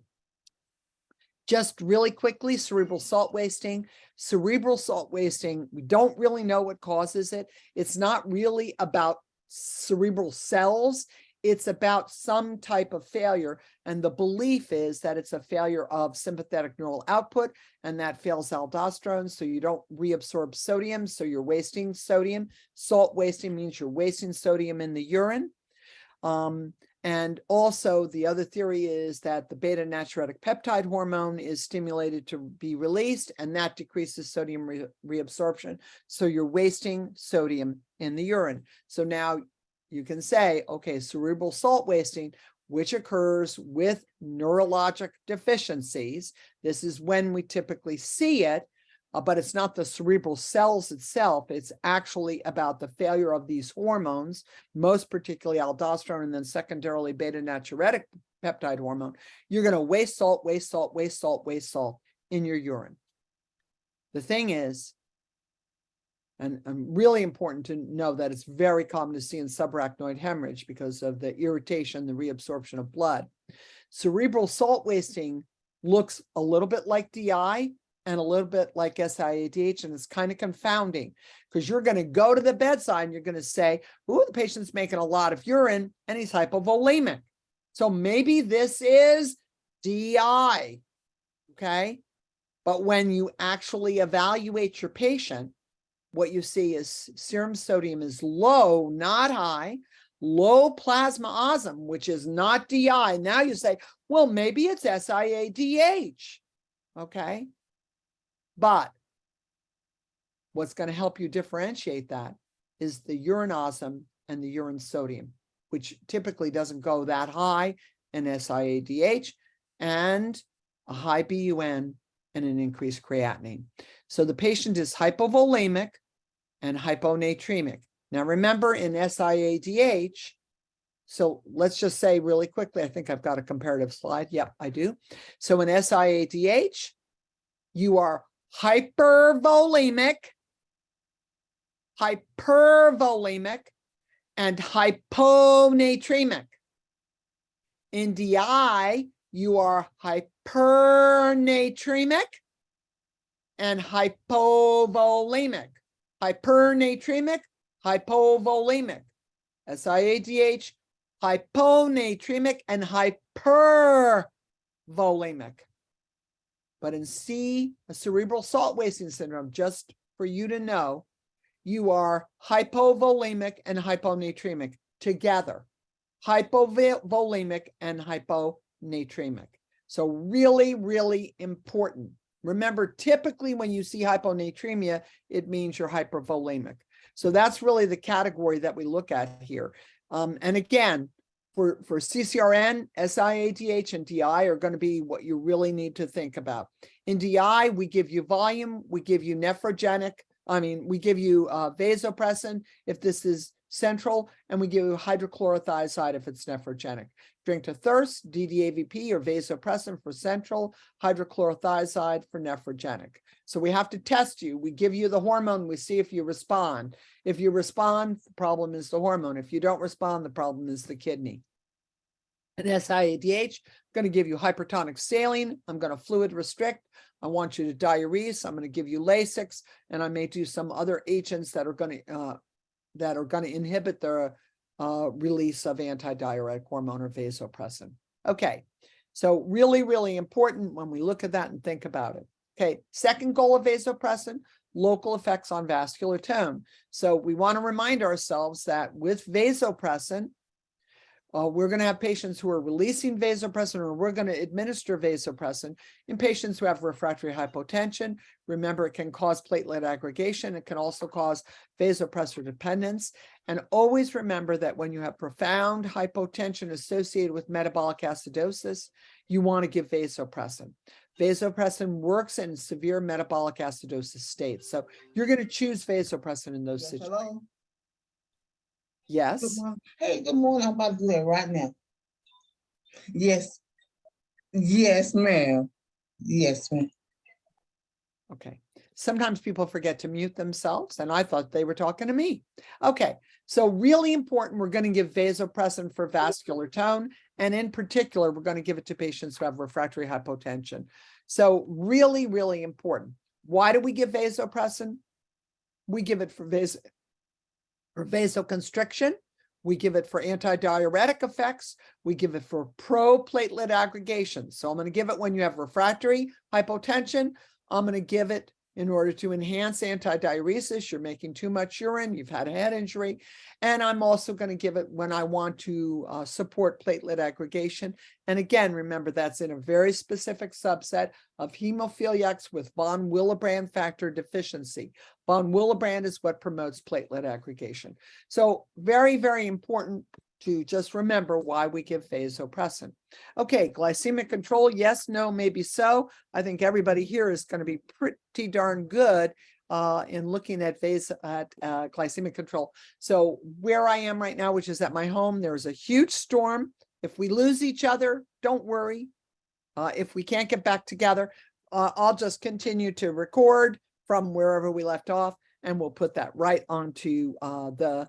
Just really quickly, cerebral salt wasting. Cerebral salt wasting, we don't really know what causes it. It's not really about cerebral cells. It's about some type of failure. And the belief is that it's a failure of sympathetic neural output, and that fails aldosterone. So you don't reabsorb sodium. So you're wasting sodium. Salt wasting means you're wasting sodium in the urine. And also the other theory is that the beta natriuretic peptide hormone is stimulated to be released, and that decreases sodium reabsorption. So you're wasting sodium in the urine. So now you can say, okay, cerebral salt wasting, which occurs with neurologic deficiencies. This is when we typically see it. But it's not the cerebral cells itself. It's actually about the failure of these hormones, most particularly aldosterone, and then secondarily beta natriuretic peptide hormone. You're going to waste salt, waste salt, waste salt, waste salt in your urine. The thing is, and really important to know that it's very common to see in subarachnoid hemorrhage because of the irritation, the reabsorption of blood. Cerebral salt wasting looks a little bit like DI, and a little bit like SIADH, and it's kind of confounding because you're going to go to the bedside and you're going to say, "Ooh, the patient's making a lot of urine and he's hypovolemic. So maybe this is DI." Okay. But when you actually evaluate your patient, what you see is serum sodium is low, not high, low plasma osm, which is not DI. Now you say, well, maybe it's SIADH. Okay. But what's going to help you differentiate that is the urine osm and the urine sodium, which typically doesn't go that high in SIADH, and a high BUN and an increased creatinine. So the patient is hypovolemic and hyponatremic. Now remember, in SIADH, so let's just say really quickly, I think I've got a comparative slide. Yep, I do. So in SIADH, you are hypervolemic, and hyponatremic. In DI, you are hypernatremic and hypovolemic. Hypernatremic, hypovolemic. SIADH, hyponatremic and hypervolemic. But in C, a cerebral salt wasting syndrome, just for you to know, you are hypovolemic and hyponatremic together. Hypovolemic and hyponatremic. So really, really important. Remember, typically when you see hyponatremia, it means you're hypervolemic. So that's really the category that we look at here. And again, for CCRN, SIADH, and DI are going to be what you really need to think about. In DI, we give you volume, we give you we give you vasopressin if this is central, and we give you hydrochlorothiazide if it's nephrogenic. Drink to thirst, DDAVP or vasopressin for central, hydrochlorothiazide for nephrogenic. So we have to test you. We give you the hormone. We see if you respond. If you respond, the problem is the hormone. If you don't respond, the problem is the kidney. In SIADH, I'm going to give you hypertonic saline. I'm going to fluid restrict. I want you to diurese. I'm going to give you Lasix, and I may do some other agents that are going to inhibit the release of antidiuretic hormone or vasopressin. Okay, so really, really important when we look at that and think about it. Okay, second goal of vasopressin, local effects on vascular tone. So we want to remind ourselves that with vasopressin, we're going to have patients who are releasing vasopressin, or we're going to administer vasopressin in patients who have refractory hypotension. Remember, it can cause platelet aggregation. It can also cause vasopressor dependence. And always remember that when you have profound hypotension associated with metabolic acidosis, you want to give vasopressin. Vasopressin works in severe metabolic acidosis states. So you're going to choose vasopressin in those situations. Hello. Yes. Good morning. Hey, good morning. I'm about to do that right now. Yes. Yes, ma'am. Yes, ma'am. Okay. Sometimes people forget to mute themselves, and I thought they were talking to me. Okay. So really important, we're going to give vasopressin for vascular tone. And in particular, we're going to give it to patients who have refractory hypotension. So really, really important. Why do we give vasopressin? We give it for vasoconstriction. We give it for antidiuretic effects. We give it for pro-platelet aggregation. So I'm going to give it when you have refractory hypotension. I'm going to give it in order to enhance antidiuresis. You're making too much urine. You've had a head injury. And I'm also going to give it when I want to support platelet aggregation. And again, remember, that's in a very specific subset of hemophiliacs with von Willebrand factor deficiency. Von Willebrand is what promotes platelet aggregation. So very, very important to just remember why we give vasopressin. Okay, glycemic control, yes, no, maybe so. I think everybody here is going to be pretty darn good in looking at glycemic control. So where I am right now, which is at my home, there's a huge storm. If we lose each other, don't worry. If we can't get back together, I'll just continue to record from wherever we left off, and we'll put that right onto the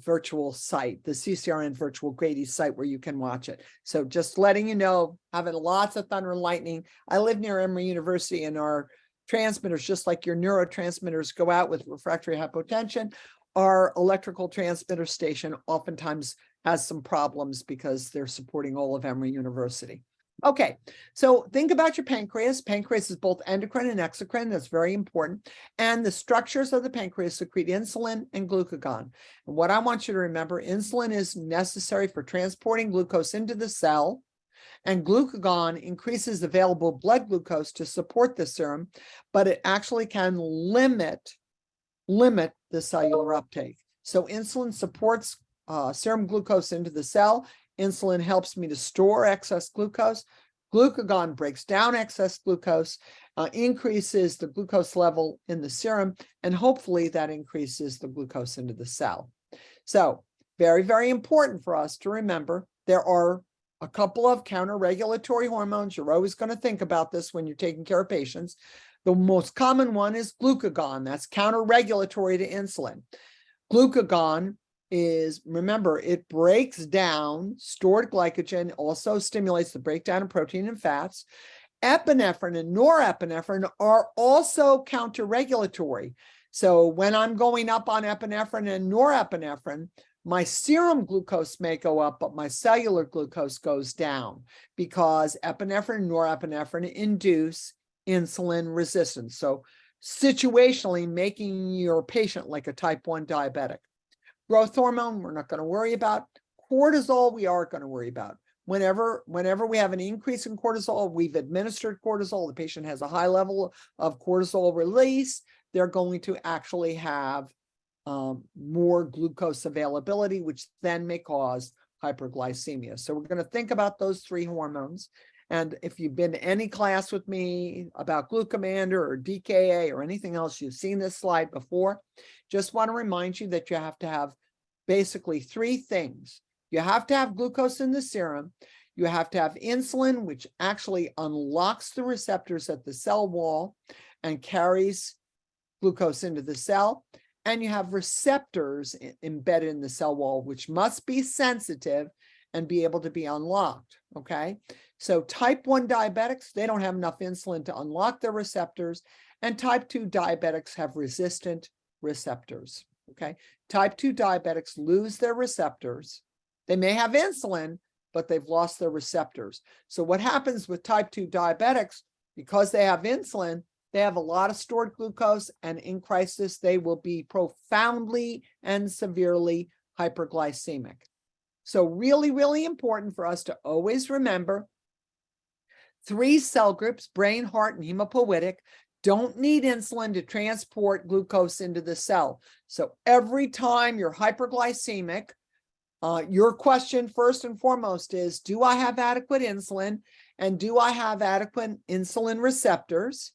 virtual site, the CCRN virtual Grady site where you can watch it. So just letting you know, having lots of thunder and lightning. I live near Emory University, and our transmitters, just like your neurotransmitters go out with refractory hypotension, our electrical transmitter station oftentimes has some problems because they're supporting all of Emory University. Okay, so think about your pancreas. Pancreas is both endocrine and exocrine. That's very important. And the structures of the pancreas secrete insulin and glucagon. And what I want you to remember, insulin is necessary for transporting glucose into the cell, and glucagon increases available blood glucose to support the serum, but it actually can limit the cellular uptake. So insulin supports serum glucose into the cell. Insulin helps me to store excess glucose. Glucagon breaks down excess glucose, increases the glucose level in the serum, and hopefully that increases the glucose into the cell. So very, very important for us to remember, there are a couple of counter-regulatory hormones. You're always going to think about this when you're taking care of patients. The most common one is glucagon. That's counter-regulatory to insulin. Glucagon is, remember, it breaks down stored glycogen, also stimulates the breakdown of protein and fats. Epinephrine and norepinephrine are also counter-regulatory. So when I'm going up on epinephrine and norepinephrine, my serum glucose may go up, but my cellular glucose goes down because epinephrine and norepinephrine induce insulin resistance. So situationally making your patient like a type 1 diabetic. Growth hormone, we're not going to worry about. Cortisol, we are going to worry about. Whenever we have an increase in cortisol, we've administered cortisol, the patient has a high level of cortisol release, they're going to actually have more glucose availability, which then may cause hyperglycemia. So we're going to think about those three hormones. And if you've been to any class with me about glucomandir or DKA or anything else, you've seen this slide before. Just want to remind you that you have to have basically three things. You have to have glucose in the serum. You have to have insulin, which actually unlocks the receptors at the cell wall and carries glucose into the cell. And you have receptors embedded in the cell wall, which must be sensitive and be able to be unlocked, okay? So type 1 diabetics, they don't have enough insulin to unlock their receptors, and type 2 diabetics have resistant receptors, okay? Type 2 diabetics lose their receptors. They may have insulin, but they've lost their receptors. So what happens with type 2 diabetics, because they have insulin, they have a lot of stored glucose, and in crisis, they will be profoundly and severely hyperglycemic. So really, really important for us to always remember 3 cell groups, brain, heart, and hematopoietic, don't need insulin to transport glucose into the cell. So every time you're hyperglycemic, your question first and foremost is, do I have adequate insulin? And do I have adequate insulin receptors?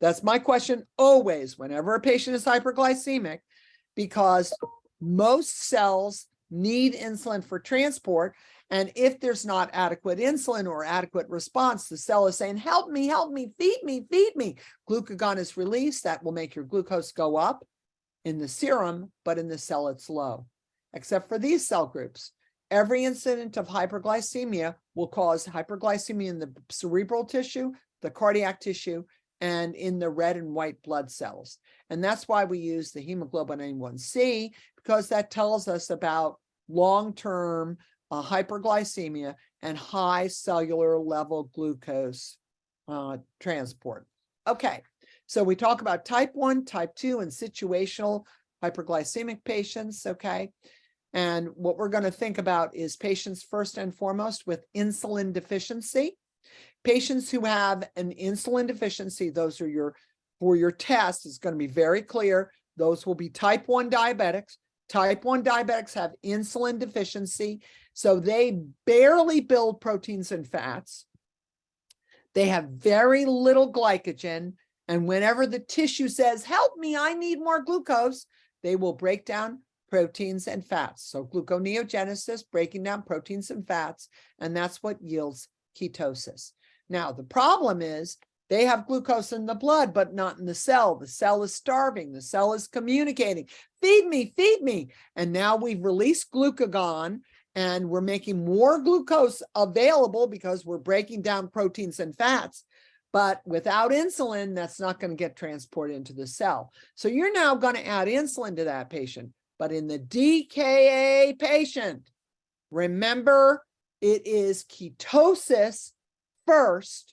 That's my question always, whenever a patient is hyperglycemic, because most cells need insulin for transport. And if there's not adequate insulin or adequate response, the cell is saying, help me, feed me, feed me. Glucagon is released. That will make your glucose go up in the serum, but in the cell it's low. Except for these cell groups, every incident of hyperglycemia will cause hyperglycemia in the cerebral tissue, the cardiac tissue, and in the red and white blood cells. And that's why we use the hemoglobin A1C, because that tells us about long-term hyperglycemia and high cellular level glucose transport. Okay, so we talk about type 1, type 2, and situational hyperglycemic patients, okay? And what we're going to think about is patients first and foremost with insulin deficiency. Patients who have an insulin deficiency, those are for your test, it's going to be very clear. Those will be type 1 diabetics. Type 1 diabetics have insulin deficiency, so they barely build proteins and fats. They have very little glycogen, and whenever the tissue says, help me, I need more glucose, they will break down proteins and fats. So gluconeogenesis, breaking down proteins and fats, and that's what yields ketosis. Now, the problem is they have glucose in the blood, but not in the cell. The cell is starving. The cell is communicating, feed me, feed me. And now we've released glucagon and we're making more glucose available because we're breaking down proteins and fats. But without insulin, that's not going to get transported into the cell. So you're now going to add insulin to that patient. But in the DKA patient, remember, it is ketosis first,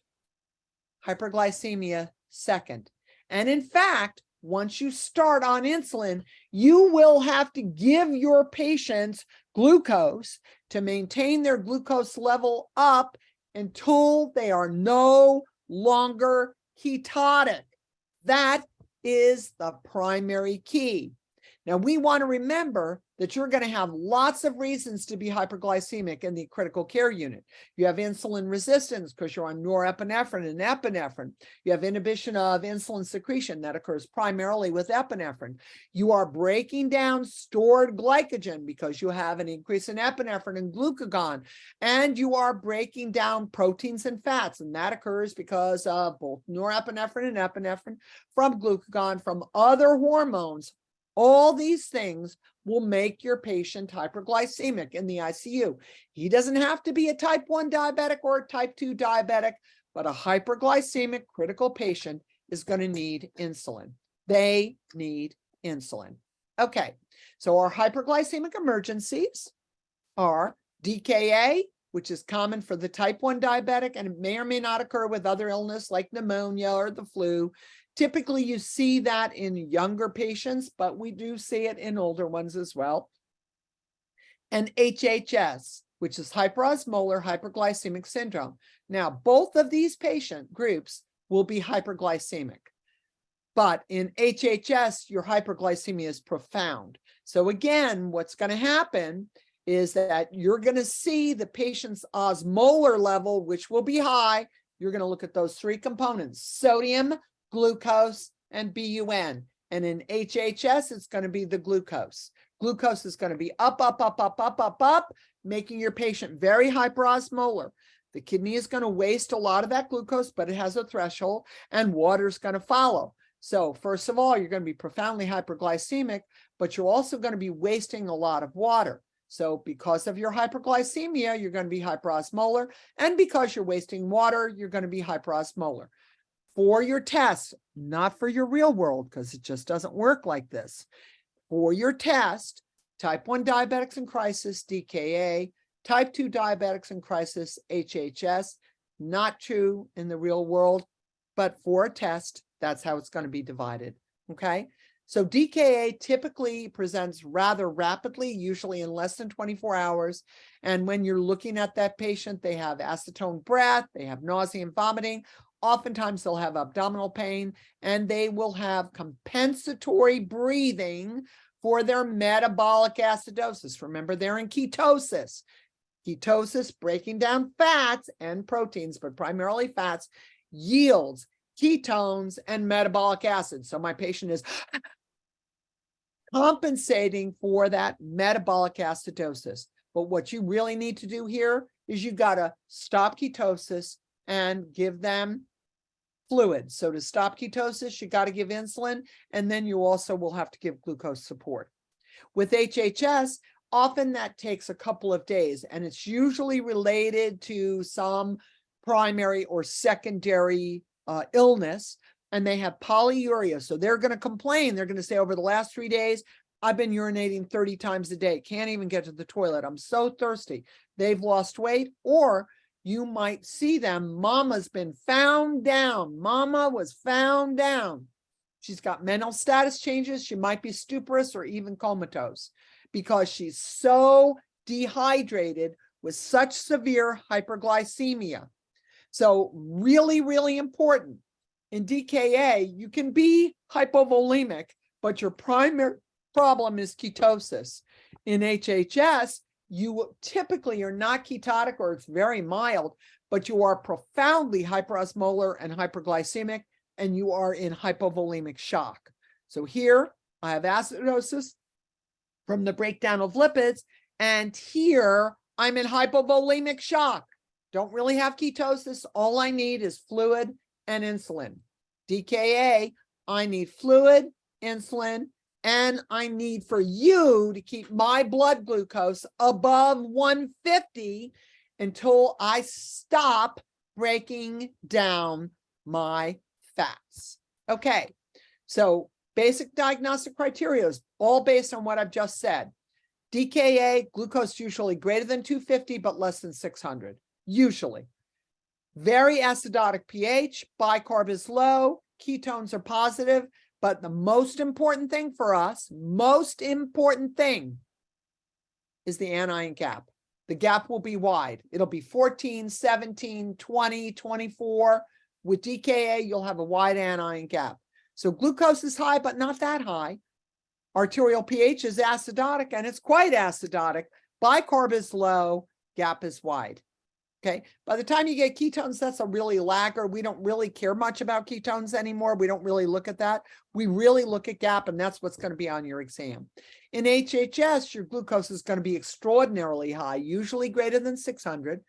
hyperglycemia second. And in fact, once you start on insulin, you will have to give your patients glucose to maintain their glucose level up until they are no longer ketotic. That is the primary key. Now, we want to remember that you're going to have lots of reasons to be hyperglycemic in the critical care unit. You have insulin resistance because you're on norepinephrine and epinephrine. You have inhibition of insulin secretion that occurs primarily with epinephrine. You are breaking down stored glycogen because you have an increase in epinephrine and glucagon. And you are breaking down proteins and fats, and that occurs because of both norepinephrine and epinephrine, from glucagon, from other hormones. All these things will make your patient hyperglycemic in the ICU. He doesn't have to be a type 1 diabetic or a type 2 diabetic, but a hyperglycemic critical patient is going to need insulin. They need insulin. Okay, so our hyperglycemic emergencies are DKA, which is common for the type 1 diabetic, and it may or may not occur with other illness like pneumonia or the flu. Typically, you see that in younger patients, but we do see it in older ones as well. And HHS, which is hyperosmolar hyperglycemic syndrome. Now, both of these patient groups will be hyperglycemic. But in HHS, your hyperglycemia is profound. So again, what's going to happen is that you're going to see the patient's osmolar level, which will be high. You're going to look at those 3 components: sodium, glucose, and BUN. And in HHS, it's going to be the glucose. Glucose is going to be up, making your patient very hyperosmolar. The kidney is going to waste a lot of that glucose, but it has a threshold, and water is going to follow. So first of all, you're going to be profoundly hyperglycemic, but you're also going to be wasting a lot of water. So because of your hyperglycemia, you're going to be hyperosmolar, and because you're wasting water, you're going to be hyperosmolar. For your tests, not for your real world, because it just doesn't work like this. For your test, type 1 diabetics in crisis, DKA, type 2 diabetics in crisis, HHS, not true in the real world, but for a test, That's how it's going to be divided. Okay. So DKA typically presents rather rapidly, usually in less than 24 hours. And when you're looking at that patient, they have acetone breath, they have nausea and vomiting. Oftentimes they'll have abdominal pain, and they will have compensatory breathing for their metabolic acidosis. Remember, they're in ketosis. Ketosis, breaking down fats and proteins, but primarily fats, yields ketones and metabolic acid. So my patient is compensating for that metabolic acidosis. But what you really need to do here is you got to stop ketosis and give them fluid. So to stop ketosis, you got to give insulin, and then you also will have to give glucose support. With HHS, often that takes a couple of days, and it's usually related to some primary or secondary illness, and they have polyuria. So they're going to complain. They're going to say, over the last 3 days, I've been urinating 30 times a day. Can't even get to the toilet. I'm so thirsty. They've lost weight. Or you might see them. Mama's been found down. Mama was found down. She's got mental status changes. She might be stuporous or even comatose because she's so dehydrated with such severe hyperglycemia. So really, really important. In DKA, you can be hypovolemic, but your primary problem is ketosis. In HHS, you typically are not ketotic, or it's very mild, but you are profoundly hyperosmolar and hyperglycemic, and you are in hypovolemic shock. So here I have acidosis from the breakdown of lipids, and here I'm in hypovolemic shock. Don't really have ketosis. All I need is fluid and insulin. DKA, I need fluid, insulin, and I need for you to keep my blood glucose above 150 until I stop breaking down my fats. Okay, so basic diagnostic criteria is all based on what I've just said. DKA, glucose usually greater than 250, but less than 600. Usually. Very acidotic pH, bicarb is low, ketones are positive, but the most important thing for us, most important thing is the anion gap. The gap will be wide. It'll be 14, 17, 20, 24. With DKA, you'll have a wide anion gap. So glucose is high, but not that high. Arterial pH is acidotic, and it's quite acidotic. Bicarb is low, gap is wide. Okay, by the time you get ketones, that's a really lagger. We don't really care much about ketones anymore. We don't really look at that. We really look at gap, and that's what's going to be on your exam. In HHS, your glucose is going to be extraordinarily high, usually greater than 600.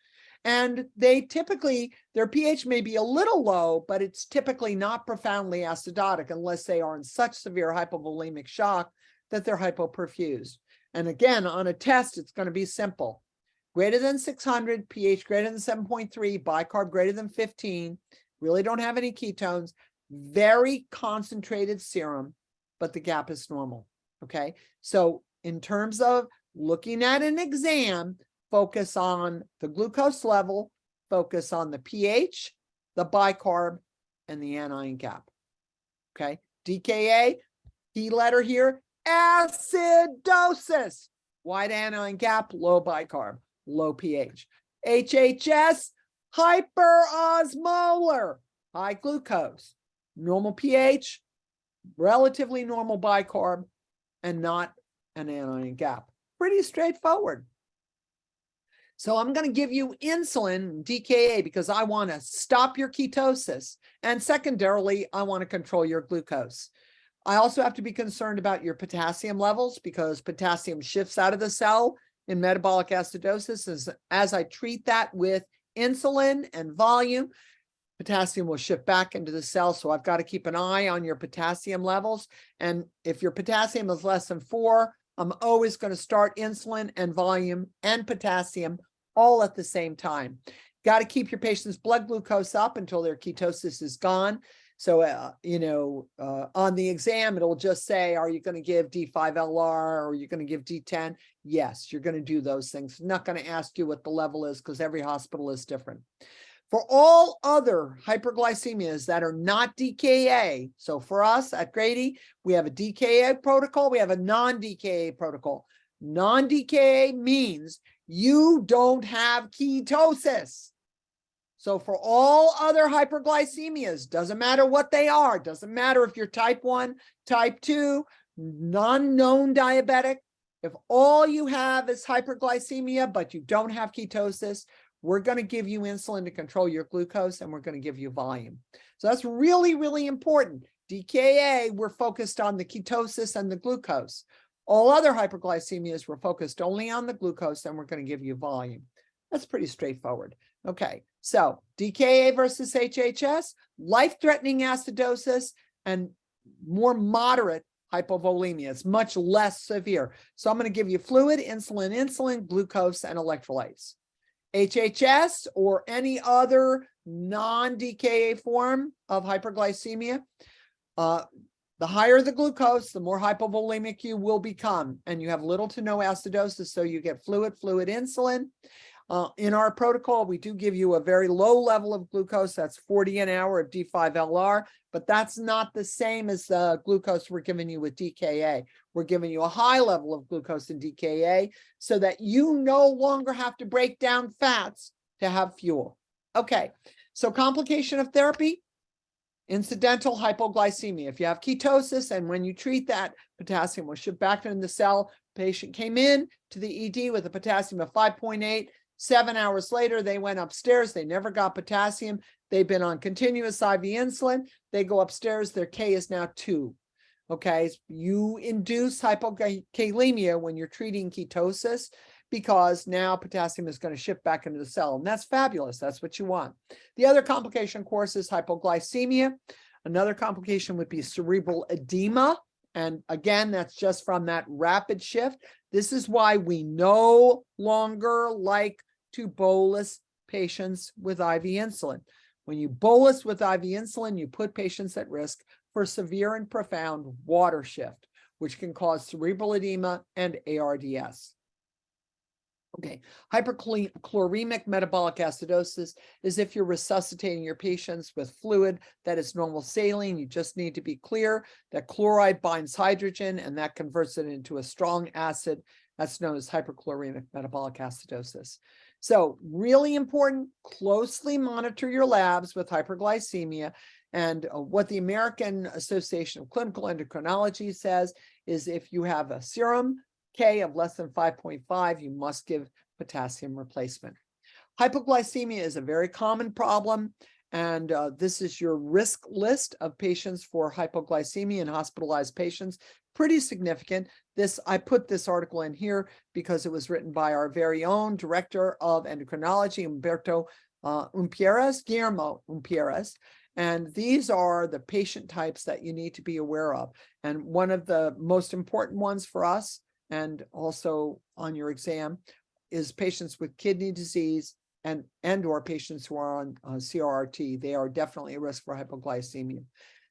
And they typically, their pH may be a little low, but it's typically not profoundly acidotic unless they are in such severe hypovolemic shock that they're hypoperfused. And again, on a test, it's going to be simple. Greater than 600, pH greater than 7.3, bicarb greater than 15, really don't have any ketones, very concentrated serum, but the gap is normal, okay? So in terms of looking at an exam, focus on the glucose level, focus on the pH, the bicarb, and the anion gap, okay? DKA, key letter here, acidosis, wide anion gap, low bicarb, low pH. HHS, hyperosmolar, high glucose, normal pH, relatively normal bicarb, and not an anion gap. Pretty straightforward. So I'm going to give you insulin, DKA, because I want to stop your ketosis. And secondarily, I want to control your glucose. I also have to be concerned about your potassium levels because potassium shifts out of the cell in metabolic acidosis. As I treat that with insulin and volume, potassium will shift back into the cell. So I've got to keep an eye on your potassium levels. And if your potassium is less than 4, I'm always going to start insulin and volume and potassium all at the same time. Got to keep your patient's blood glucose up until their ketosis is gone. So, on the exam, it'll just say, are you going to give D5LR or are you going to give D10? Yes, you're going to do those things. I'm not going to ask you what the level is because every hospital is different. For all other hyperglycemias that are not DKA, so for us at Grady, we have a DKA protocol, we have a non-DKA protocol. Non-DKA means you don't have ketosis. So for all other hyperglycemias, doesn't matter what they are, doesn't matter if you're type 1, type 2, non-known diabetic, if all you have is hyperglycemia, but you don't have ketosis, we're going to give you insulin to control your glucose, and we're going to give you volume. So that's really, really important. DKA, we're focused on the ketosis and the glucose. All other hyperglycemias, we're focused only on the glucose, and we're going to give you volume. That's pretty straightforward. Okay, so DKA versus HHS, life-threatening acidosis, and more moderate hypovolemia. It's much less severe. So I'm going to give you fluid, insulin, glucose, and electrolytes. HHS or any other non-DKA form of hyperglycemia, the higher the glucose, the more hypovolemic you will become, and you have little to no acidosis, so you get fluid, insulin. In our protocol, we do give you a very low level of glucose. That's 40 an hour of D5-LR, but that's not the same as the glucose we're giving you with DKA. We're giving you a high level of glucose in DKA so that you no longer have to break down fats to have fuel. Okay, so complication of therapy, incidental hypoglycemia. If you have ketosis and when you treat that, potassium was shipped back into the cell. Patient came in to the ED with a potassium of 5.8. 7 hours later, they went upstairs. They never got potassium. They've been on continuous IV insulin. They go upstairs. Their K is now 2. Okay, you induce hypokalemia when you're treating ketosis because now potassium is going to shift back into the cell. And that's fabulous. That's what you want. The other complication, of course, is hypoglycemia. Another complication would be cerebral edema. And again, that's just from that rapid shift. This is why we no longer like to bolus patients with IV insulin. When you bolus with IV insulin, you put patients at risk for severe and profound water shift, which can cause cerebral edema and ARDS. Okay, hyperchloremic metabolic acidosis is if you're resuscitating your patients with fluid that is normal saline. You just need to be clear that chloride binds hydrogen and that converts it into a strong acid. That's known as hyperchloremic metabolic acidosis. So really important, closely monitor your labs with hyperglycemia. And what the American Association of Clinical Endocrinology says is if you have a serum K of less than 5.5, you must give potassium replacement. Hypoglycemia is a very common problem, and this is your risk list of patients for hypoglycemia in hospitalized patients. Pretty significant. I put this article in here because it was written by our very own director of endocrinology, Guillermo Umpierrez. And these are the patient types that you need to be aware of. And one of the most important ones for us, and also on your exam, is patients with kidney disease and or patients who are on CRRT. They are definitely a risk for hypoglycemia.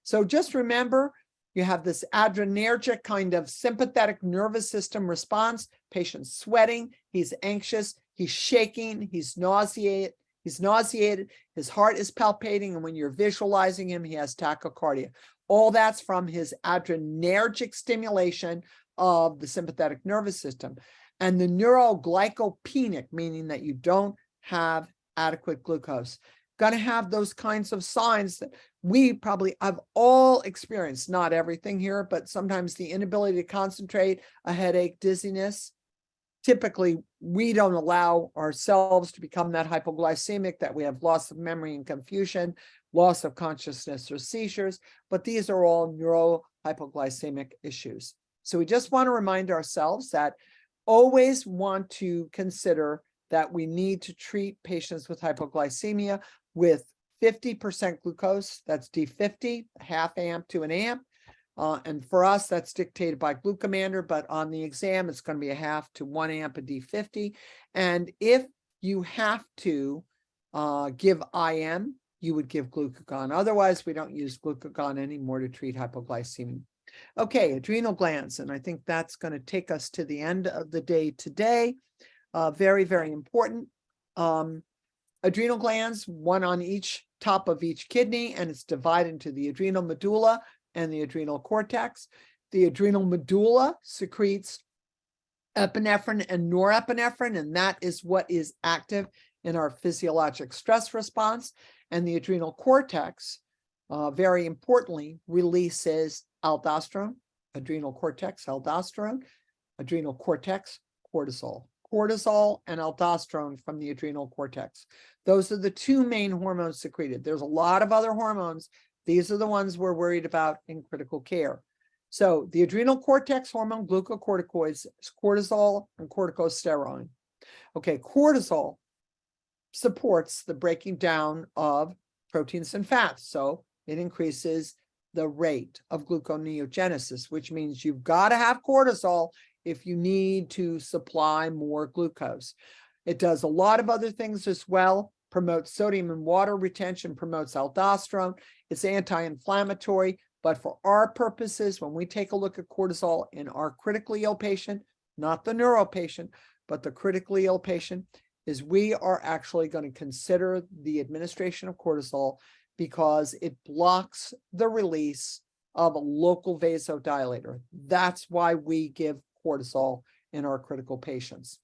So just remember, you have this adrenergic kind of sympathetic nervous system response. Patient's sweating, he's anxious, he's shaking, he's nauseated, his heart is palpating, and when you're visualizing him, he has tachycardia. All that's from his adrenergic stimulation of the sympathetic nervous system. And the neuroglycopenic, meaning that you don't have adequate glucose. Going to have those kinds of signs that we probably have all experienced, not everything here, but sometimes the inability to concentrate, a headache, dizziness. Typically, we don't allow ourselves to become that hypoglycemic, that we have loss of memory and confusion, loss of consciousness or seizures, but these are all neurohypoglycemic issues. So we just want to remind ourselves that always want to consider that we need to treat patients with hypoglycemia with 50% glucose. That's D50, half amp to an amp. And for us, that's dictated by glucomander, but on the exam, it's going to be a half to 1 amp of D50. And if you have to give IM, you would give glucagon. Otherwise, we don't use glucagon anymore to treat hypoglycemia. Okay, adrenal glands, and I think that's going to take us to the end of the day today. Very, very important. Adrenal glands, one on each top of each kidney, and it's divided into the adrenal medulla and the adrenal cortex. The adrenal medulla secretes epinephrine and norepinephrine, and that is what is active in our physiologic stress response. And the adrenal cortex, very importantly, releases aldosterone, adrenal cortex, aldosterone, adrenal cortex, cortisol. Cortisol and aldosterone from the adrenal cortex. Those are the two main hormones secreted. There's a lot of other hormones. These are the ones we're worried about in critical care. So the adrenal cortex hormone, glucocorticoids, cortisol and corticosteroid. Okay, cortisol supports the breaking down of proteins and fats. So it increases the rate of gluconeogenesis, which means you've got to have cortisol if you need to supply more glucose. It does a lot of other things as well, promotes sodium and water retention, promotes aldosterone. It's anti-inflammatory, but for our purposes, when we take a look at cortisol in our critically ill patient, not the neuro patient, but the critically ill patient, is we are actually going to consider the administration of cortisol because it blocks the release of a local vasodilator. That's why we give cortisol in our critical patients.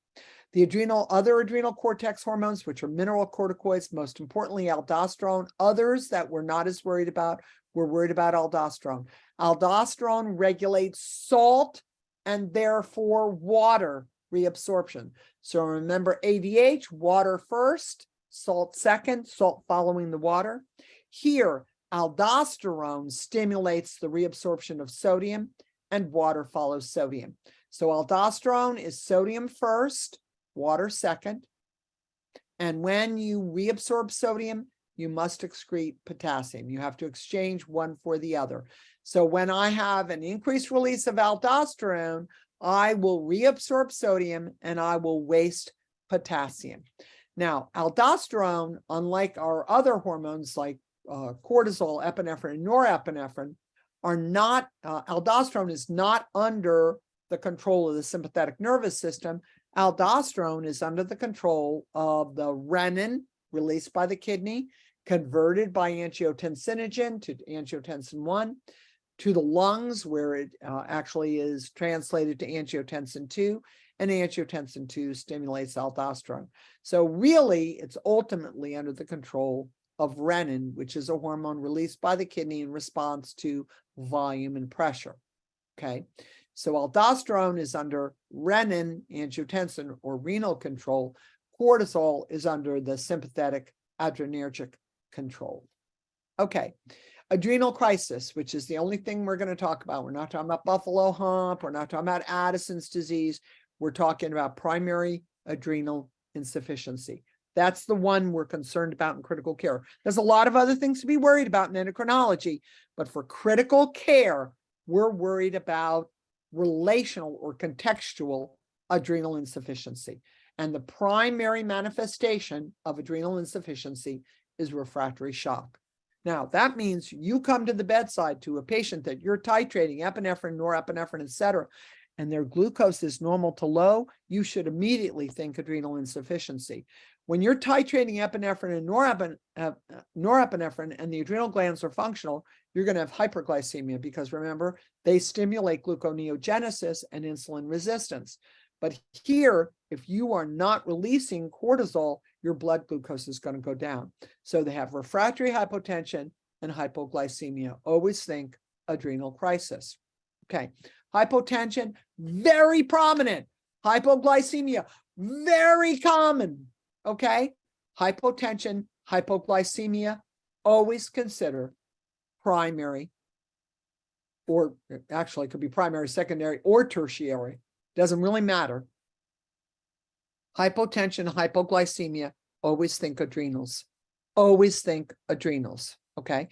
The other adrenal cortex hormones, which are mineralocorticoids, most importantly, aldosterone. Others that we're not as worried about, we're worried about aldosterone. Aldosterone regulates salt and therefore water reabsorption. So remember ADH, water first, salt second, salt following the water. Here, aldosterone stimulates the reabsorption of sodium and water follows sodium. So aldosterone is sodium first, water second. And when you reabsorb sodium, you must excrete potassium. You have to exchange one for the other. So when I have an increased release of aldosterone, I will reabsorb sodium and I will waste potassium. Now, aldosterone, unlike our other hormones like cortisol, epinephrine, and norepinephrine, are not, aldosterone is not under the control of the sympathetic nervous system. Aldosterone is under the control of the renin released by the kidney, converted by angiotensinogen to angiotensin 1, to the lungs, where it actually is translated to angiotensin 2, and angiotensin 2 stimulates aldosterone. So really, it's ultimately under the control of renin, which is a hormone released by the kidney in response to volume and pressure. Okay, so aldosterone is under renin, angiotensin, or renal control. Cortisol is under the sympathetic adrenergic control. Okay, adrenal crisis, which is the only thing we're going to talk about. We're not talking about buffalo hump. We're not talking about Addison's disease. We're talking about primary adrenal insufficiency. That's the one we're concerned about in critical care. There's a lot of other things to be worried about in endocrinology, but for critical care, we're worried about relational or contextual adrenal insufficiency. And the primary manifestation of adrenal insufficiency is refractory shock. Now, that means you come to the bedside to a patient that you're titrating epinephrine, norepinephrine, et cetera, and their glucose is normal to low, you should immediately think adrenal insufficiency. When you're titrating epinephrine and norepinephrine and the adrenal glands are functional, you're going to have hyperglycemia because remember, they stimulate gluconeogenesis and insulin resistance. But here, if you are not releasing cortisol, your blood glucose is going to go down. So they have refractory hypotension and hypoglycemia. Always think adrenal crisis. Okay, hypotension, very prominent. Hypoglycemia, very common. Okay, hypotension, hypoglycemia, always consider primary, or actually it could be primary, secondary, or tertiary. Doesn't really matter. Hypotension, hypoglycemia, always think adrenals. Always think adrenals, okay?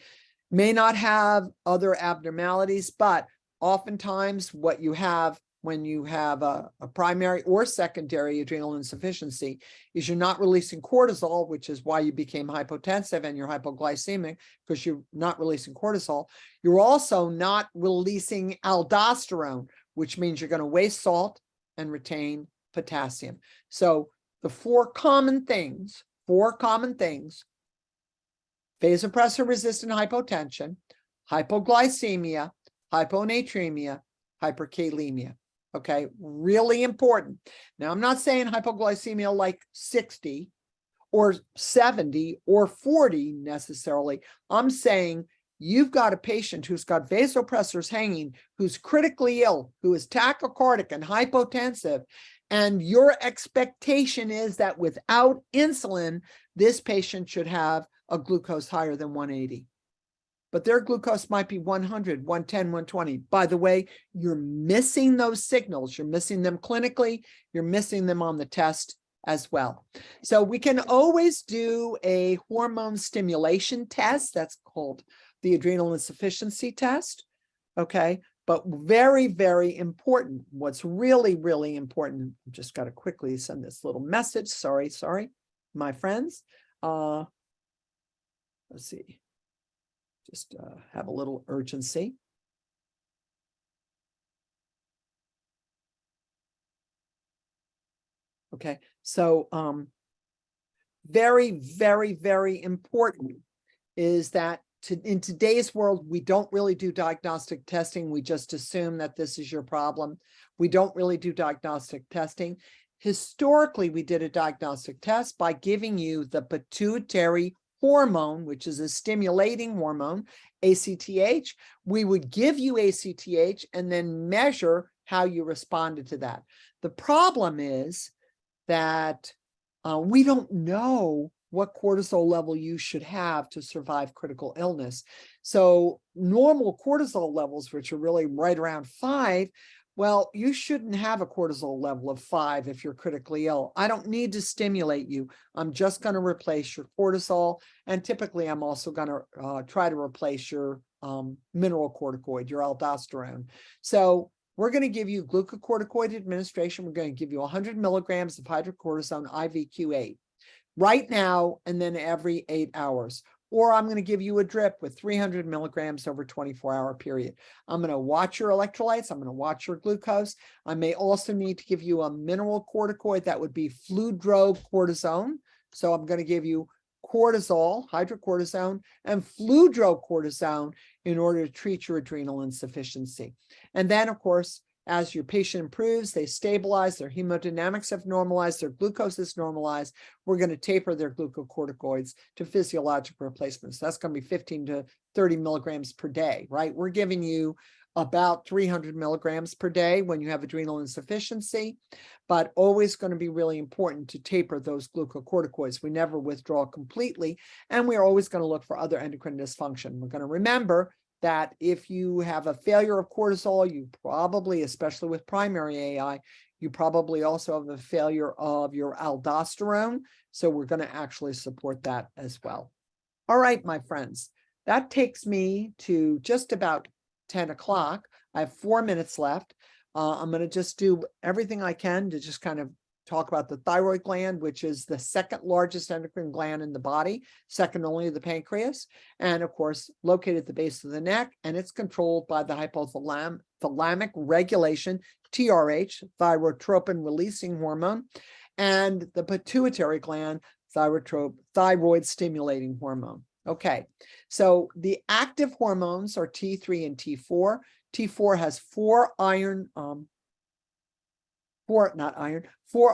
May not have other abnormalities, but oftentimes what you have when you have a primary or secondary adrenal insufficiency is you're not releasing cortisol, which is why you became hypotensive and you're hypoglycemic because you're not releasing cortisol. You're also not releasing aldosterone, which means you're going to waste salt and retain potassium. So the four common things 4 common things: vasopressin-resistant hypotension, hypoglycemia, hyponatremia, hyperkalemia. Okay, really important. Now, I'm not saying hypoglycemia like 60 or 70 or 40 necessarily. I'm saying you've got a patient who's got vasopressors hanging, who's critically ill, who is tachycardic and hypotensive, and your expectation is that without insulin, this patient should have a glucose higher than 180. But their glucose might be 100, 110, 120. By the way, you're missing those signals. You're missing them clinically. You're missing them on the test as well. So we can always do a hormone stimulation test. That's called the adrenal insufficiency test. Okay. But very, very important. What's really, really important, I've just got to quickly send this little message. Sorry, my friends. Let's see. Just have a little urgency. Okay, so very, very, very important is that in today's world, we don't really do diagnostic testing. We just assume that this is your problem. We don't really do diagnostic testing. Historically, we did a diagnostic test by giving you the pituitary hormone, which is a stimulating hormone, ACTH. We would give you ACTH and then measure how you responded to that. The problem is that we don't know what cortisol level you should have to survive critical illness. So normal cortisol levels, which are really right around 5, well, you shouldn't have a cortisol level of 5 if you're critically ill. I don't need to stimulate you. I'm just going to replace your cortisol. And typically, I'm also going to try to replace your mineral corticoid, your aldosterone. So we're going to give you glucocorticoid administration. We're going to give you 100 milligrams of hydrocortisone IV Q8 right now and then every 8 hours. Or I'm going to give you a drip with 300 milligrams over a 24-hour period. I'm going to watch your electrolytes. I'm going to watch your glucose. I may also need to give you a mineral corticoid. That would be fludrocortisone. So I'm going to give you cortisol, hydrocortisone, and fludrocortisone in order to treat your adrenal insufficiency. And then, of course, as your patient improves, they stabilize, their hemodynamics have normalized, their glucose is normalized, we're going to taper their glucocorticoids to physiologic replacements. That's going to be 15 to 30 milligrams per day, right? We're giving you about 300 milligrams per day when you have adrenal insufficiency, but always going to be really important to taper those glucocorticoids. We never withdraw completely, and we're always going to look for other endocrine dysfunction. We're going to remember that if you have a failure of cortisol, you probably, especially with primary AI, you probably also have a failure of your aldosterone. So we're going to actually support that as well. All right, my friends, that takes me to just about 10 o'clock. I have 4 minutes left. I'm going to just do everything I can to just kind of talk about the thyroid gland, which is the second largest endocrine gland in the body, second only to the pancreas, and of course, located at the base of the neck, and it's controlled by the hypothalamic regulation, TRH, thyrotropin releasing hormone, and the pituitary gland, thyroid stimulating hormone. Okay, so the active hormones are T3 and T4. T4 has 4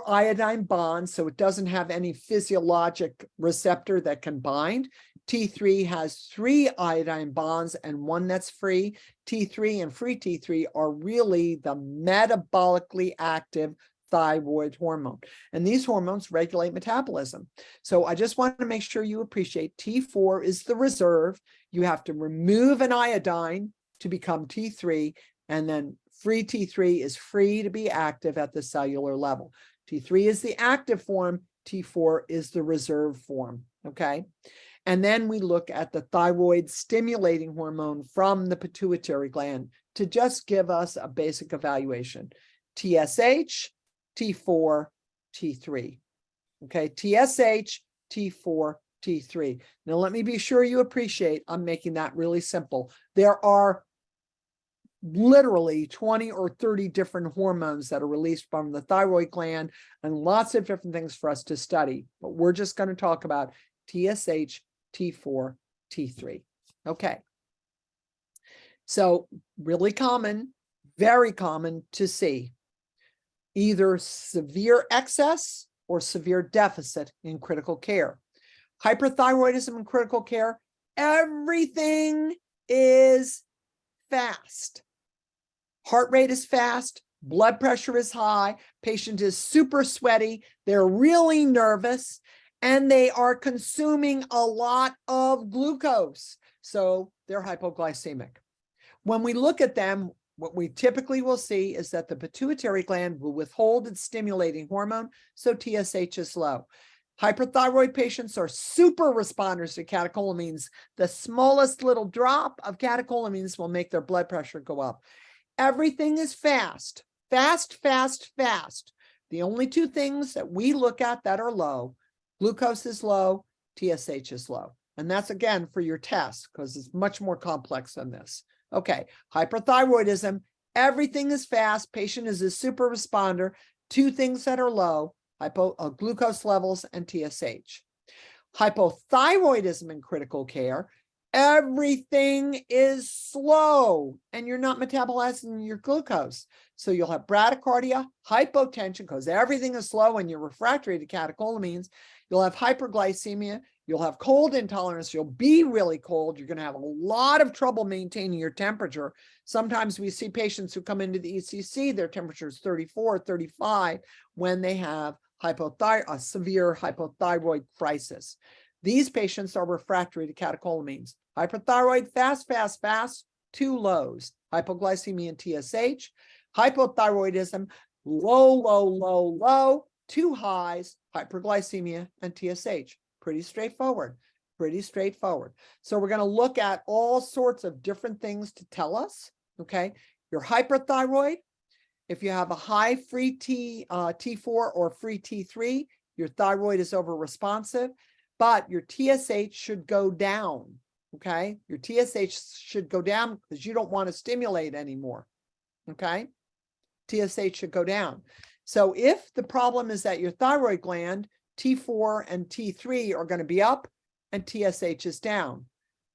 iodine bonds, so it doesn't have any physiologic receptor that can bind. T3 has 3 iodine bonds and 1 that's free. T3 and free T3 are really the metabolically active thyroid hormone. And these hormones regulate metabolism. So I just want to make sure you appreciate T4 is the reserve. You have to remove an iodine to become T3, and then free T3 is free to be active at the cellular level. T3 is the active form, T4 is the reserve form, okay? And then we look at the thyroid stimulating hormone from the pituitary gland to just give us a basic evaluation. TSH, T4, T3, okay? TSH, T4, T3. Now, let me be sure you appreciate I'm making that really simple. There are literally 20 or 30 different hormones that are released from the thyroid gland and lots of different things for us to study. But we're just going to talk about TSH, T4, T3. Okay. So really common, very common to see either severe excess or severe deficit in critical care. Hyperthyroidism in critical care, everything is fast. Heart rate is fast, blood pressure is high, patient is super sweaty, they're really nervous, and they are consuming a lot of glucose. So they're hypoglycemic. When we look at them, what we typically will see is that the pituitary gland will withhold its stimulating hormone, so TSH is low. Hyperthyroid patients are super responders to catecholamines. The smallest little drop of catecholamines will make their blood pressure go up. Everything is fast, fast, fast, fast. The only two things that we look at that are low, glucose is low, TSH is low. And that's again for your test because it's much more complex than this. Okay, hyperthyroidism, everything is fast. Patient is a super responder. Two things that are low, glucose levels and TSH. Hypothyroidism in critical care, everything is slow and you're not metabolizing your glucose. So you'll have bradycardia, hypotension because everything is slow and you're refractory to catecholamines. You'll have hyperglycemia. You'll have cold intolerance. You'll be really cold. You're going to have a lot of trouble maintaining your temperature. Sometimes we see patients who come into the ECC, their temperature is 34, 35 when they have a severe hypothyroid crisis. These patients are refractory to catecholamines. Hyperthyroid, fast, fast, fast, two lows, hypoglycemia and TSH. Hypothyroidism, low, low, low, low, two highs, hyperglycemia and TSH. Pretty straightforward, pretty straightforward. So we're going to look at all sorts of different things to tell us, okay? You're hyperthyroid. If you have a high free T4 or free T3, your thyroid is over-responsive, but your TSH should go down, okay? Your TSH should go down because you don't want to stimulate anymore, okay? TSH should go down. So if the problem is that your thyroid gland, T4 and T3 are going to be up and TSH is down.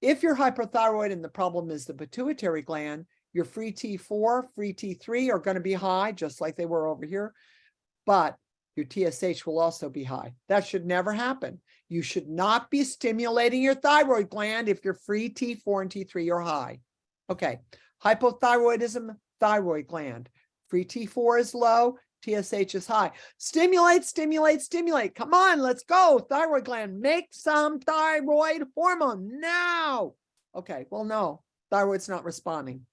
If you're hyperthyroid and the problem is the pituitary gland, your free T4, free T3 are going to be high, just like they were over here, but your TSH will also be high. That should never happen. You should not be stimulating your thyroid gland if your free T4 and T3 are high. Okay, hypothyroidism, thyroid gland. Free T4 is low, TSH is high. Stimulate, stimulate, stimulate. Come on, let's go. Thyroid gland, make some thyroid hormone now. Okay, well, no, thyroid's not responding.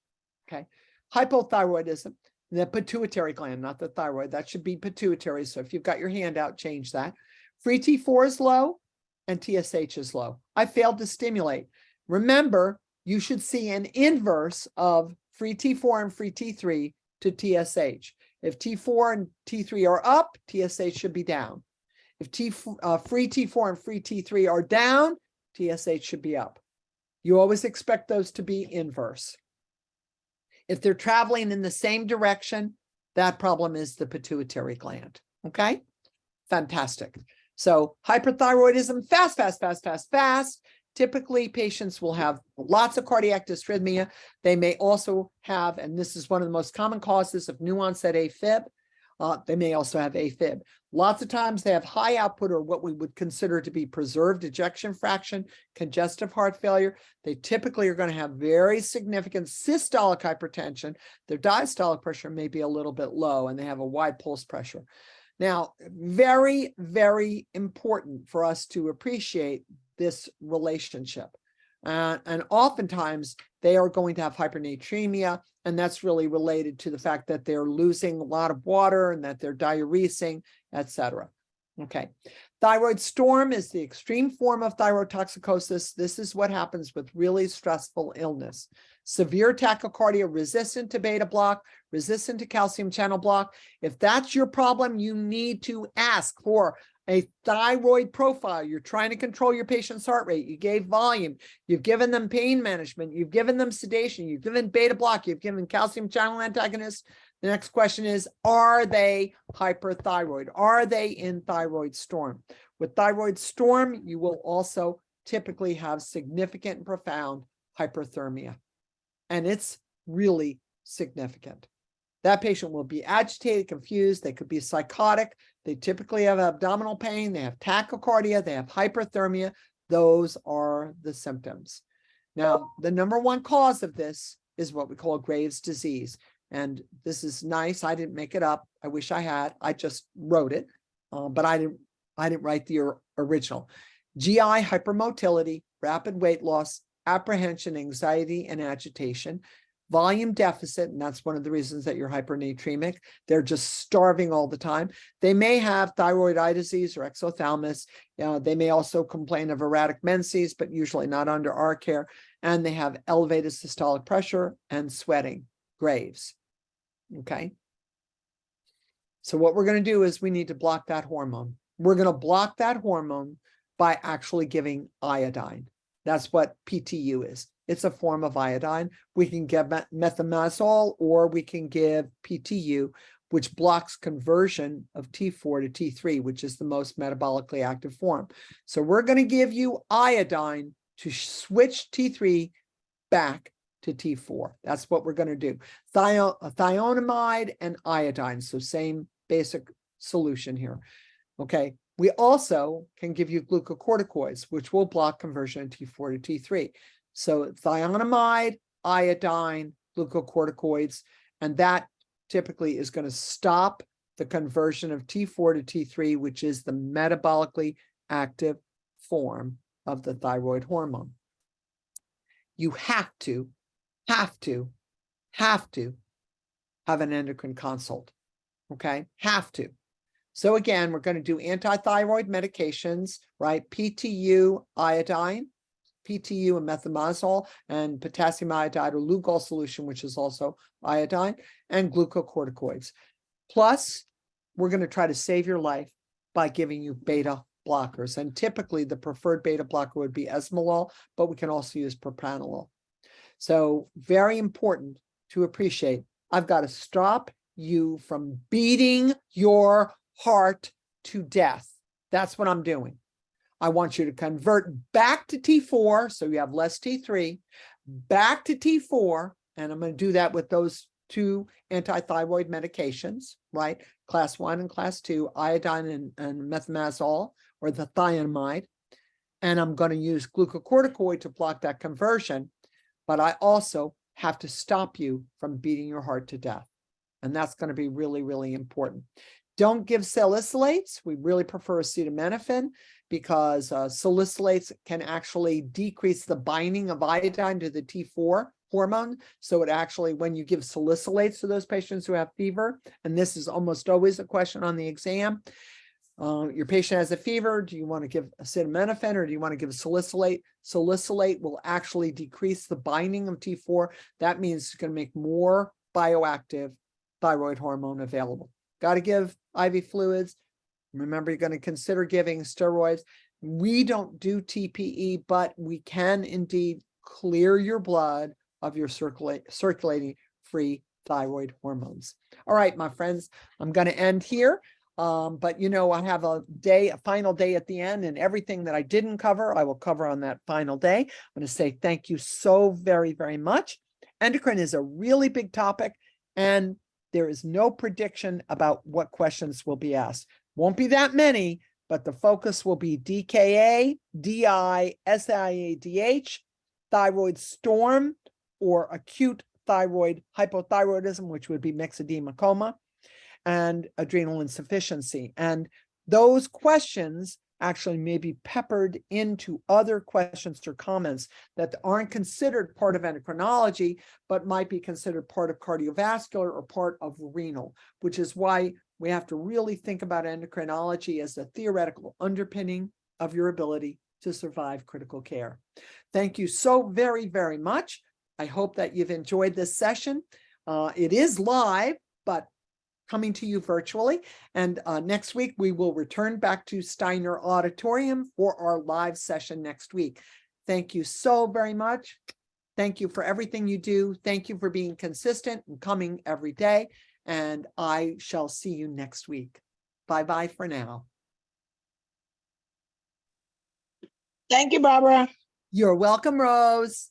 Okay, hypothyroidism, the pituitary gland, not the thyroid. That should be pituitary. So if you've got your hand out, change that. Free T4 is low and TSH is low. I failed to stimulate. Remember, you should see an inverse of free T4 and free T3 to TSH. If T4 and T3 are up, TSH should be down. If free T4 and free T3 are down, TSH should be up. You always expect those to be inverse. If they're traveling in the same direction, that problem is the pituitary gland. Okay? Fantastic. So hyperthyroidism, fast, fast, fast, fast, fast. Typically, patients will have lots of cardiac dysrhythmia. They may also have, and this is one of the most common causes of new onset AFib, they may also have AFib. Lots of times they have high output or what we would consider to be preserved ejection fraction, congestive heart failure. They typically are going to have very significant systolic hypertension. Their diastolic pressure may be a little bit low and they have a wide pulse pressure. Now, very, very important for us to appreciate this relationship. And oftentimes they are going to have hypernatremia, and that's really related to the fact that they're losing a lot of water and that they're diuresing, etc. Okay. Thyroid storm is the extreme form of thyrotoxicosis. This is what happens with really stressful illness. Severe tachycardia resistant to beta block, resistant to calcium channel block. If that's your problem, you need to ask for a thyroid profile. You're trying to control your patient's heart rate. You gave volume. You've given them pain management. You've given them sedation. You've given beta block. You've given calcium channel antagonists. The next question is, are they hyperthyroid? Are they in thyroid storm? With thyroid storm, you will also typically have significant and profound hyperthermia. And it's really significant. That patient will be agitated, confused. They could be psychotic. They typically have abdominal pain. They have tachycardia. They have hyperthermia. Those are the symptoms. Now, the number one cause of this is what we call Graves' disease. And this is nice. I didn't make it up. I wish I had. I just wrote it, but I didn't write the original. GI hypermotility, rapid weight loss, apprehension, anxiety, and agitation, volume deficit, and that's one of the reasons that you're hypernatremic. They're just starving all the time. They may have thyroid eye disease or exophthalmos. They may also complain of erratic menses, but usually not under our care. And they have elevated systolic pressure and sweating, Graves. Okay. So what we're going to do is we need to block that hormone. We're going to block that hormone by actually giving iodine. That's what PTU is. It's a form of iodine. We can give methimazole or we can give PTU, which blocks conversion of T4 to T3, which is the most metabolically active form. So we're going to give you iodine to switch T3 back to T4. That's what we're going to do. Thionamide and iodine. So same basic solution here. Okay. We also can give you glucocorticoids, which will block conversion of T4 to T3. So thionamide, iodine, glucocorticoids, and that typically is going to stop the conversion of T4 to T3, which is the metabolically active form of the thyroid hormone. You have to have an endocrine consult. Okay, have to. So again, we're going to do anti-thyroid medications, right? PTU, iodine, PTU and methimazole, and potassium iodide or Lugol solution, which is also iodine, and glucocorticoids. Plus, we're going to try to save your life by giving you beta blockers. And typically, the preferred beta blocker would be esmolol, but we can also use propranolol. So very important to appreciate. I've got to stop you from beating your heart to death. That's what I'm doing. I want you to convert back to T4, so you have less T3, back to T4, and I'm going to do that with those two anti-thyroid medications, right? Class 1 and class 2, iodine and methimazole, or the thionamide. And I'm going to use glucocorticoid to block that conversion, but I also have to stop you from beating your heart to death. And that's going to be really, really important. Don't give salicylates. We really prefer acetaminophen because salicylates can actually decrease the binding of iodine to the T4 hormone. So it actually, when you give salicylates to those patients who have fever, and this is almost always a question on the exam, your patient has a fever. Do you want to give acetaminophen or do you want to give salicylate? Salicylate will actually decrease the binding of T4. That means it's going to make more bioactive thyroid hormone available. Got to give IV fluids. Remember, you're going to consider giving steroids. We don't do TPE, but we can indeed clear your blood of your circulating free thyroid hormones. All right, my friends, I'm going to end here. But you know, I have a final day at the end, and everything that I didn't cover, I will cover on that final day. I'm going to say thank you so very, very much. Endocrine is a really big topic, and there is no prediction about what questions will be asked. Won't be that many, but the focus will be DKA, DI, SIADH, thyroid storm, or acute thyroid hypothyroidism, which would be myxedema coma, and adrenal insufficiency. And those questions actually may be peppered into other questions or comments that aren't considered part of endocrinology, but might be considered part of cardiovascular or part of renal, which is why we have to really think about endocrinology as a theoretical underpinning of your ability to survive critical care. Thank you so very, very much. I hope that you've enjoyed this session. It is live, but coming to you virtually. And next week, we will return back to Steiner Auditorium for our live session next week. Thank you so very much. Thank you for everything you do. Thank you for being consistent and coming every day. And I shall see you next week. Bye-bye for now. Thank you, Barbara. You're welcome, Rose.